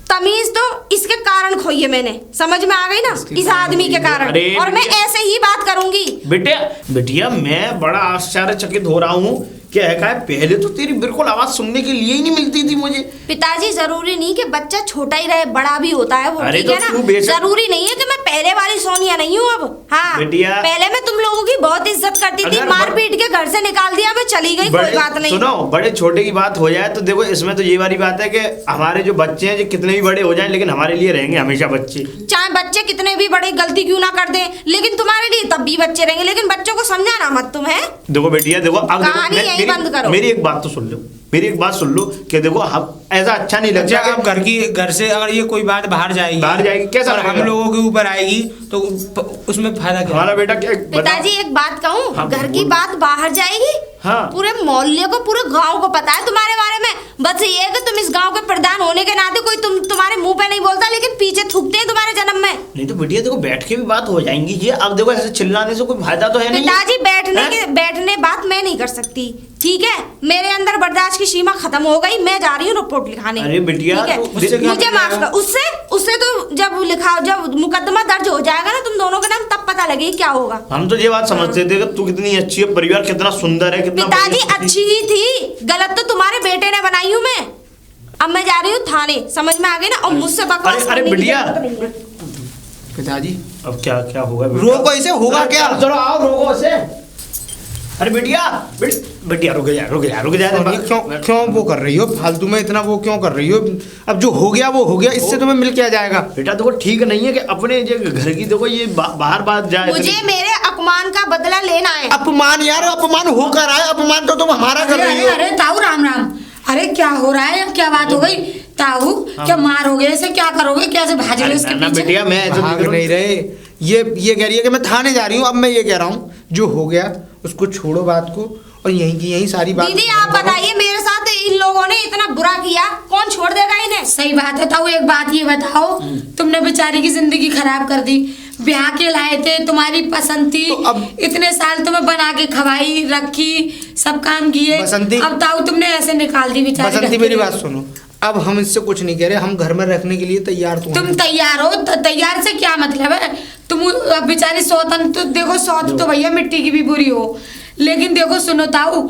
तमीज तो इसके कारण खोई है मैंने, समझ में आ गई ना? इस आदमी के कारण। अरे और मैं ऐसे ही बात करूंगी। बिटिया मैं बड़ा आश्चर्यचकित हो रहा हूँ क्या है पहले तो तेरी बिल्कुल आवाज सुनने के लिए ही नहीं मिलती थी मुझे। पिताजी जरूरी नहीं कि बच्चा छोटा ही रहे, बड़ा भी होता है वो, अरे ठीक तो है ना? तू बेशक- जरूरी नहीं है कि मैं पहले वाली सोनिया नहीं हूँ अब। हाँ बेटिया, पहले मैं तुम लोगों की बहुत इज्जत करती थी, अगर मार पीट के घर से निकाल दिया, मैं चली गई, कोई बात नहीं। सुनो, बड़े छोटे की बात हो जाए तो देखो इसमें तो ये वाली बात है कि हमारे जो बच्चे हैं जो कितने भी बड़े हो जाएं लेकिन हमारे लिए रहेंगे हमेशा बच्चे। चाहे बच्चे कितने भी बड़ी गलती क्यों ना कर दें, लेकिन तुम्हारे लिए तब भी बच्चे रहेंगे। लेकिन बच्चों को समझाना मत तुम, है? देखो बेटिया देखो, अब देखो, कहानी यहीं बंद करो। मेरी एक बात तो सुन लो, मेरी एक बात सुन लो कि देखो हम ऐसा अच्छा नहीं लगता। अब घर से अगर ये कोई बात बाहर जाएगी कैसा और हम लोगों के ऊपर आएगी तो उसमें फायदा क्या? हमारा बेटा क्या पिताजी एक बात कहूँ, हाँ, घर की बात बाहर जाएगी, हाँ। पूरे मोहल्ले को पूरे गांव को पता है तुम्हारे बारे में। बस ये है कि तुम इस गांव के प्रधान होने के नाते कोई तुम्हारे मुंह पे नहीं बोलता, लेकिन पीछे थूकते हैं तुम्हारे जन्म में। नहीं तो बेटिया देखो बैठ के भी बात हो जाएंगी ये। अब देखो ऐसे चिल्लाने से कोई फायदा तो है नहीं। पिताजी बैठने बात मैं नहीं कर सकती, ठीक है? मेरे अंदर बर्दाश्त की सीमा खत्म हो गई, मैं जा रही हूँ रिपोर्ट लिखाने। अरे बिटिया, ठीक है? तो उससे क्या मुझे माफ कर। उससे तो जब मुकदमा दर्ज हो जाएगा ना तुम दोनों के नाम, तब पता लगेगी क्या होगा। हम तो ये बात समझते थे कि तू कितनी अच्छी है, परिवार कितना सुंदर है, कितना पिताजी अच्छी ही थी, गलत तो तुम्हारे बेटे ने बनाई हूँ मैं। अब मैं जा रही हूँ थाने, समझ में आ गई ना? और मुझसे बकवास अरे करने की बिटिया। जरूरत नहीं है। पिताजी अब क्या होगा बेटा? रोको इसे, होगा क्या? चलो आओ रोको इसे। अरे बिटिया रुक जा सोनिया, क्यों वो कर रही हो फालतू में, इतना वो क्यों कर रही हो? अब जो हो गया वो हो गया, इससे तुम्हें मिल क्या जाएगा? बेटा देखो ठीक नहीं है कि अपने जो घर की देखो ये बाहर बात जाए। मुझे मेरे अपमान का बदला लेना है। अपमान यार, अपमान होकर आए, अपमान तो तुम हमारा कर रही हो। अरे ताऊ राम राम, अरे क्या हो रहा है? अब क्या बात हो गई ताऊ? क्या मारोगे इसे? क्या करोगे? कैसे भाज रहे हो इसके पीछे? बेटिया मैं भाग नहीं रहे, ये कह रही है कि मैं थाने जा रही हूँ। अब मैं ये कह रहा हूँ जो हो गया उसको छोड़ो बात को, और यहीं की यहीं सारी बात। दीदी आप बताइए, मेरे साथ इन लोगों ने इतना बुरा किया, कौन छोड़ देगा इन्हें? सही बात है ताऊ। एक बात ये बताओ, तुमने बेचारी की जिंदगी खराब कर दी। ब्याह के लाए थे, तुम्हारी पसंद थी, तो अब इतने साल तुम्हें बना के खवाई रखी, सब काम किए, बसंती, अब ताऊ तुमने ऐसे निकाल दी बेचारी। बसंती मेरी बात सुनो, अब हम इससे कुछ नहीं कह रहे, हम घर में रखने के लिए तैयार। तुम तैयार हो? तैयार से क्या मतलब है? तुम बेचारी सौतन तो देखो, सौत तो भैया मिट्टी की भी बुरी हो, लेकिन देखो सुनो ताऊ,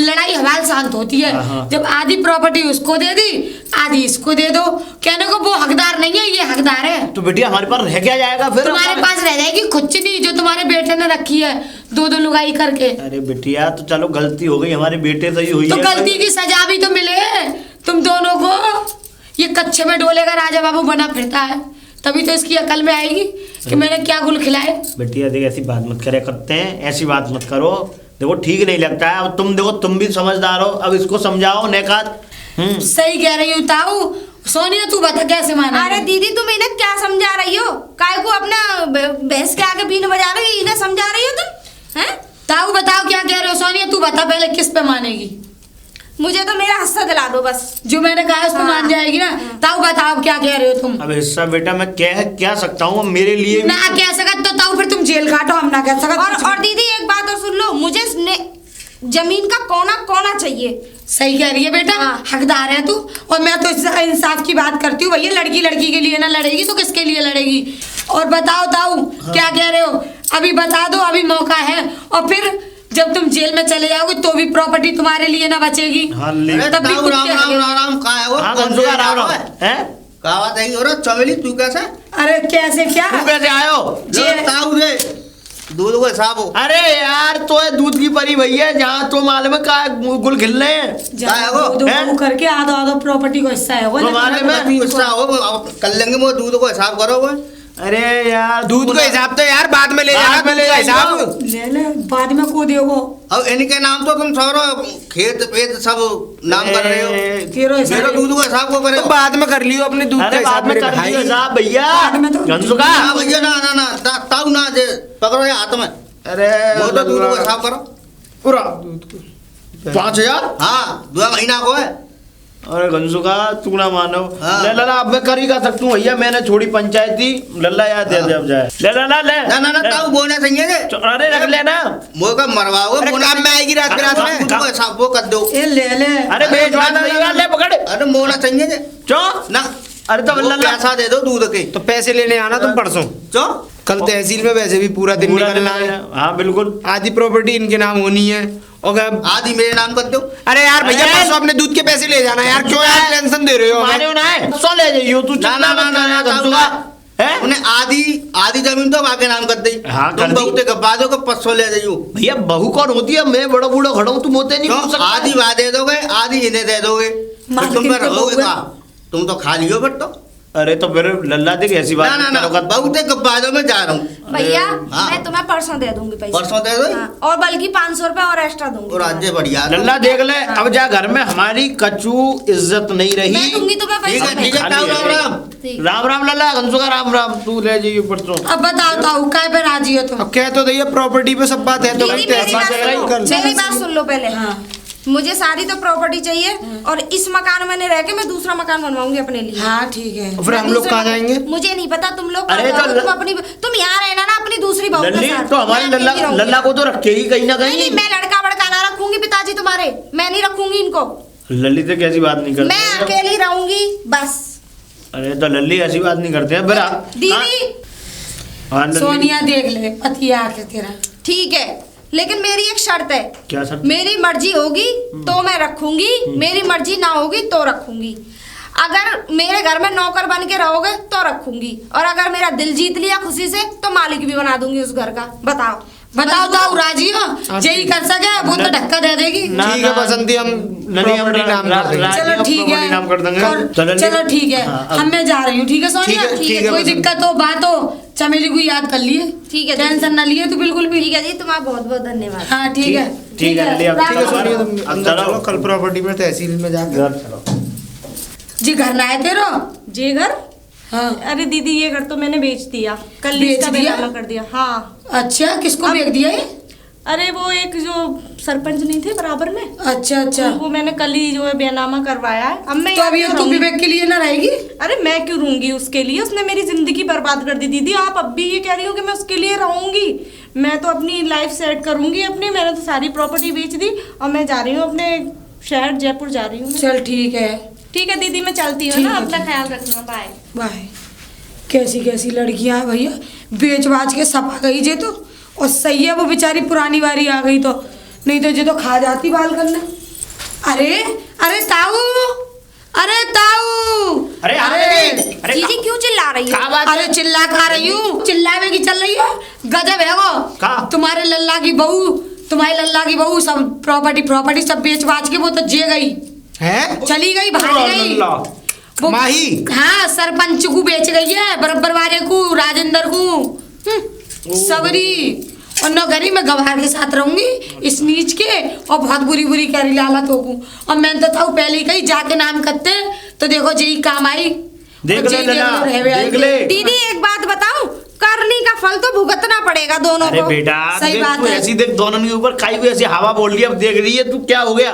लड़ाई हवाल शांत होती है। जब आधी प्रॉपर्टी उसको दे दी, आधी इसको दे दो, कहने को वो हकदार नहीं है, ये हकदार है। तो बेटिया हमारे पास रह क्या जाएगा फिर? तुम्हारे पास रह जाएगी खुच्चनी जो तुम्हारे बेटे ने रखी है, दो लुगाई करके। अरे बेटिया तो चलो गलती हो गई, हमारे बेटे से ही हुई तो है। गलती की सजा भी तो मिले तुम दोनों को। ये कच्चे में डोले का राजा बाबू बना फिरता है, तभी तो इसकी अकल में आएगी कि मैंने क्या गुल खिलाए। बेटिया देख ऐसी बात मत करे करते हैं, ऐसी बात मत करो, देखो ठीक नहीं लगता है। अब तुम देखो तुम भी समझदार हो, अब इसको समझाओ नेकात। सही कह रही हूँ ताऊ। सोनिया तू बता कैसे माना? अरे दीदी तुम इन्हें क्या समझा रही हो? काय को अपना भैंस के आगे बीन बजा रही हो, इन्हें समझा रही हो तुम? हैं? ताऊ बताओ क्या कह रहे हो? सोनिया तू बता पहले, किस पे मानेगी? मुझे तो मेरा हिस्सा दिला दो बस। जो मैंने कहा उस पे मान जाएगी ना? ताऊ बताओ क्या कह रहे हो तुम? अब हिस्सा बेटा मैं क्या सकता हूँ मेरे लिए ना कह सकत तो ताऊ फिर तुम जेल काटो, हम ना कह सकत। और दीदी एक बात और सुन लो, मुझे जमीन का कोना चाहिए। सही कह रही है बेटा, हकदार है तू। और मैं तो इंसाफ की बात करती हूँ भैया, लड़की लड़की के लिए ना लड़ेगी तो किसके लिए लड़ेगी? और बताओ ताऊ क्या कह रहे हो? अभी बता दो, अभी मौका है। और फिर जब तुम जेल में चले जाओगे तो भी प्रॉपर्टी तुम्हारे लिए ना बचेगी। तब भी राम का है वो? का बात है? और चमेली तू कैसे? अरे कैसे क्या? तू कैसे आयो? ताऊ रे दूध को हिसाब हो। अरे यार तो है दूध की परी भैया, जहाँ तो मालूम है का गुल खिल रहे हैं दो करके आधा प्रॉपर्टी को हिस्सा है वो। हिस्सा हो कर लेंगे वो, दूध को हिसाब करो वो। अरे यार दूध का हिसाब तो यार बाद में ले जाना, दूध का हिसाब ले बाद में को देगो। अब इनके नाम तो तुम सारो खेत पेत सब नाम कर रहे हो, मेरा दूध को हिसाब को करे। तो बाद में कर लियो अपने दूध का हिसाब मेरे भाई। भैया भैया ना ताऊ ना दे पकड़ो ये हाथ में। अरे वो तो दूध को हिसाब करो पूरा दूध को 5,000। हाँ 2 महीना को है। अरे गंजू का तू ना मानो। हाँ। लल्ला अब मैं कर ही का सकता हूँ भैया, मैंने छोड़ी पंचायती। लल्ला यार दे दे अब जाए। लल्ला ले ना ताऊ बोलना चाहिए थे। अरे रख लेना वो का मरवाओ, काम में आएगी रात में दूध को हिसाब वो कर दो। ले अरे बेचवा ले पकड़। अरे मोना चाहिए थे चो ना। अरे तो लल्ला पैसा दे दो दूध के। तो पैसे लेने आना तुम परसों। चो कल तहसील में वैसे भी पूरा दिन निकलना है। हाँ बिल्कुल। आधी प्रॉपर्टी इनके नाम होनी है और आधी मेरे नाम कर दो। अरे यार भैया परसों अपने दूध के पैसे ले जाना यार, क्यों यार टेंशन दे रहे हो? मानो ना है सो ले जाइयो तू। ना उन्हें आधी जमीन तो आगे नाम कर दी। हाँ, तुम बहुते गप्पा दो 500 ले जाइयो। भैया बहू कौन होती है? मैं बड़ा बूढ़ा खड़ा हूँ, तुम होते नहीं हो सकता। आधी बात दे दोगे, आधी इन्हें दे दोगे, फिर तुम पे रहोगे कहाँ? तुम तो खा लियो बट। तो अरे तो फिर लल्ला देख ऐसी बात ना बहुते गप्पा दो, मैं जा रहा हूँ भैया। हाँ। मैं तुम्हें परसों दे दूंगी पैसे। परसों दे दो। हाँ, और बल्कि 500 रुपए और एक्स्ट्रा दूंगी। और आज बढ़िया लल्ला देख ले। अब जा घर में हमारी कचू इज्जत नहीं रही। मैं दूंगी तुम्हें पैसे। ठीक है राम राम लल्ला गंसू का राम राम। तू ले जाइए परसों। अब बताओ ताऊ काय पे राजी हो तुम? अब कह तो दैया प्रॉपर्टी पे सब बात है तो मेरी बात सुन लो पहले। मुझे सारी तो प्रॉपर्टी चाहिए और इस मकान में नहीं रह के मैं दूसरा मकान बनवाऊंगी अपने लिए। हाँ ठीक है। फिर हम लोग कहाँ जाएंगे? मुझे नहीं पता, तुम लोग अरे तो तुम यहाँ रहना ना अपनी दूसरी बहू के साथ। तो हमारी लल्ला को तो रखे ही कहीं ना कहीं। नहीं, मैं लड़का बड़का ना रखूंगी पिताजी तुम्हारे, मैं नहीं रखूंगी इनको। लल्ली तो कैसी बात नहीं करती, मैं अकेली रहूंगी बस। अरे तो लल्ली ऐसी बात नहीं करते हैं दीदी। सोनिया देख ले पति आके तेरा। ठीक है, लेकिन मेरी एक शर्त है। क्या शर्त? मेरी मर्जी होगी तो मैं रखूंगी, मेरी मर्जी ना होगी तो रखूंगी। अगर मेरे घर में नौकर बन के रहोगे तो रखूंगी, और अगर मेरा दिल जीत लिया खुशी से तो मालिक भी बना दूंगी उस घर का। बताओ बताओ ताऊ राजी हो यही कर सके वो तो धक्का दे देगी। ठीक है बसंती, हम प्रॉपर्टी नाम कर देंगे। चलो ठीक है नाम कर देंगे। चलो ठीक है, अब मैं जा रही हूँ। ठीक है सोनिया, ठीक है, कोई बसंती। दिक्कत हो बात हो चमेली को याद कर लिए। ठीक है, टेंशन ना लिए तू बिल्कुल भी। ठीक है जी, तुम्हारा बहुत बहुत धन्यवाद। हाँ ठीक है ठीक है, लिया। राम ठीक है राम। सोनिया, तुम अंदर चलो, कल प्रॉपर्टी में तहसील में जाकर जी घर ना आए तेरो। जे घर? हाँ अरे दीदी ये घर तो मैंने बेच दिया, कल बेच इसका दिया? बेनामा कर दिया। हाँ। अच्छा किसको बेच दिया ये? अरे वो एक जो सरपंच नहीं थे बराबर में, अच्छा अच्छा, वो मैंने कल ही जो है बेनामा करवाया है। अब मैं तो यहाँ अभी क्यों तू रहूंगी? विवेक के लिए ना रहेगी? अरे मैं क्यों रहूंगी उसके लिए? उसने मेरी जिंदगी बर्बाद कर दी दीदी। आप अब भी ये कह रही हो कि मैं उसके लिए रहूंगी? मैं तो अपनी लाइफ सेट करूंगी अपनी। मैंने तो सारी प्रॉपर्टी बेच दी और मैं जा रही हूँ अपने शहर जयपुर जा रही हूँ। चल ठीक है। ठीक है दीदी, मैं चलती हूँ ठीक ना, है, अपना ठीक। ख्याल रखना। Bye bye. कैसी कैसी लड़कियां हैं भैया, बेच बाच के सपा गई जे तो। और सही है वो बेचारी पुरानी वारी आ गई तो, नहीं तो जे तो खा जाती बाल करने। अरे अरे ताऊ, अरे ताऊ, अरे अरे दीदी क्यों चिल्ला रही हो? क्या बात अरे चिल्ला खा रही हूँ, चिल्लावे की चल रही है। गजब है वो। का? तुम्हारे लल्ला की बहू, तुम्हारी लल्ला की बहू सब प्रॉपर्टी सब बेच बाच के वो तो जे गई, है चली गई, भाग गई। वो माही? हाँ सरपंच को बेच गई है, बरबर वाले को, राजेंद्र को, सबरी। और नौकरी में गवार के साथ रहूंगी इस नीच के, और बहुत बुरी बुरी करी लालत होगू। और मैं तो था पहले ही कही जाके नाम करते तो देखो जी काम आई। देख और ले जी लला, रहवे आई। देख ले। दीदी एक बात बताऊं, करनी का फल तो भुगतना पड़ेगा दोनों अरे को। बेटा सही देख, बात तू है। ऐसी देख दोनों के ऊपर खाई हुई ऐसी हवा बोल रही है। अब देख रही है तू क्या हो गया,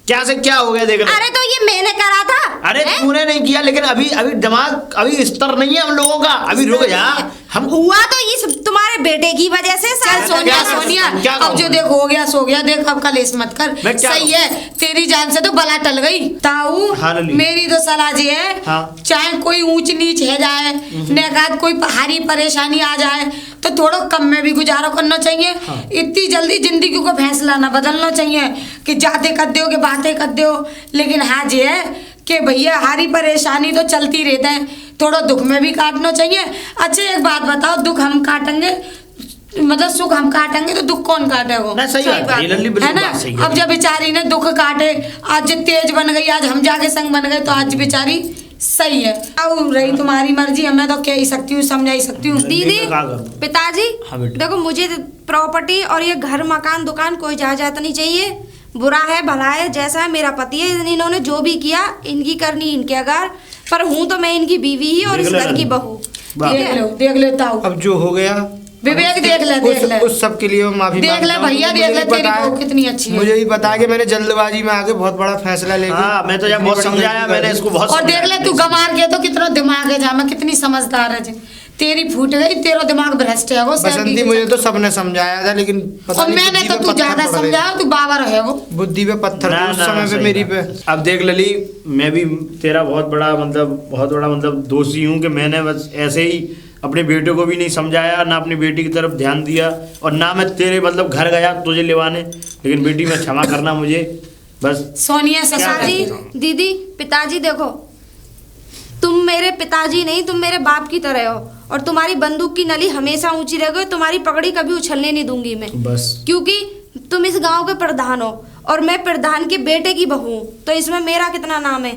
क्या से क्या हो गया देख ले। अरे तो ये मैंने करा था। अरे हैं? तूने नहीं किया, लेकिन अभी अभी दिमाग अभी स्तर नहीं है हम लोगों का। अभी रुक जा, हम हुआ तो इस तुम्हारे बेटे की वजह से। चल सास- सोनिया क्या- सोनिया, क्या अब जो कहूं? देख हो गया सो गया, देख अब कलेश मत कर। मैं क्या सही है, तेरी जान से तो बला टल गई। ताऊ हाँ लली। मेरी तो सलाह ये है, हाँ। चाहे कोई ऊंच नीच है जाए, नेकात कोई भारी परेशानी आ जाए तो थोड़ा कम में भी गुजारा करना चाहिए। इतनी जल्दी जिंदगी को फैसला ना बदलना चाहिए कि जाते कर दो कि बातें कर दो। लेकिन हाँ ये है कि भैया हारी परेशानी तो चलती रहता है, थोड़ा दुख में भी काटना चाहिए। अच्छा एक बात बताओ, दुख हम काटेंगे मतलब सुख हम काटेंगे तो दुख कौन काटेगा? ना सही बात है, लल्ली है बिल्कुल ना? बात सही है। अब जब बेचारी ने दुख काटे, आज जो तेज बन गई, आज हम जाके संग बन गए, तो आज बेचारी सही है। अब रही तुम्हारी मर्जी, मैं तो कह ही सकती हूँ, समझा ही सकती हूँ। दीदी मैं क्या करूं? पिताजी हाँ बेटा। देखो, मुझे प्रॉपर्टी और ये घर मकान दुकान कोई जायदाद नहीं चाहिए। बुरा है भला है जैसा है, मेरा पति है, इन्होंने जो भी किया इनकी करनी इनके अगार, पर हूँ तो मैं इनकी बीवी ही और देख इस ले घर की लल्ला। बहू। वाह। देख लेता हूँ। अब जो हो गया विवेक देख ले, देख ले। उस सब के लिए मैं माफी देख ले मांगता हूं। भैया, मुझे देख ले, भी तेरी पता है- बहू कितनी अच्छी है। मुझे भी पता है कि मैंने जल्दबाजी में आके बहुत बड़ा फैसला लेके हाँ मैं तो जब बहुत बड़ी समझाया, गलती मैंने कर दी। इसको बहुत और देख ले तू गमार के तो कितना दिमाग है, जा मैं कितनी समझदार है जी। तेरी फूट गई, तेरा दिमाग भ्रष्ट है वो। बसंती मुझे तो सबने समझाया था, लेकिन पता और नहीं मैंने बुद्धि तो पे तू पत्थर ज्यादा पड़ गए। समझाया, तू बाबर है वो। बुद्धि पे पत्थर ना, थे उस ना, समय पे सही मेरी बात। पे। अब देख लली, मैं भी तेरा बहुत बड़ा मतलब दोषी हूँ कि मैंने बस ऐसे ही अपने बेटे को भी नहीं समझाया, ना अपनी बेटी की तरफ ध्यान दिया, और ना मैं तेरे मतलब घर गया तुझे लेवाने। लेकिन बेटी में क्षमा करना मुझे बस। सोनिया से पिताजी दीदी पिताजी देखो, तुम मेरे पिताजी नहीं, तुम मेरे बाप की तरह हो, और तुम्हारी बंदूक की नली हमेशा ऊंची रहेगी, तुम्हारी पगड़ी कभी उछलने नहीं दूंगी मैं। बस क्योंकि तुम इस गांव के प्रधान हो और मैं प्रधान के बेटे की बहू हूं, तो इसमें मेरा कितना नाम है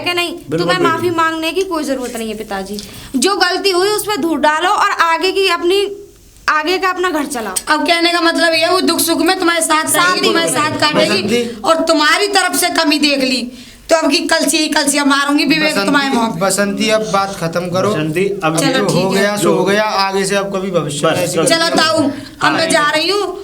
कि नहीं? बिल्कुल, तुम्हें माफी बिल्कुल। मांगने की कोई जरूरत नहीं है पिताजी। जो गलती हुई उस पर धूल डालो और आगे का अपना घर चलाओ। अब कहने का मतलब ये है, वो दुख सुख में तुम्हारे साथ रहेगी, तुम्हारे साथ काटेगी, बसंती। और तुम्हारी तरफ से कमी देख ली तो अब की कलसिया मारूंगी विवेक तुम्हारे मुंह पे। बसंती अब बात खत्म करो। बसंती, अब चलो जो ठीक हो है। गया सो हो गया, आगे से अब कभी भविष्य में बस, ऐसी चलो। चलो ताऊ, अब मैं जा रही हूँ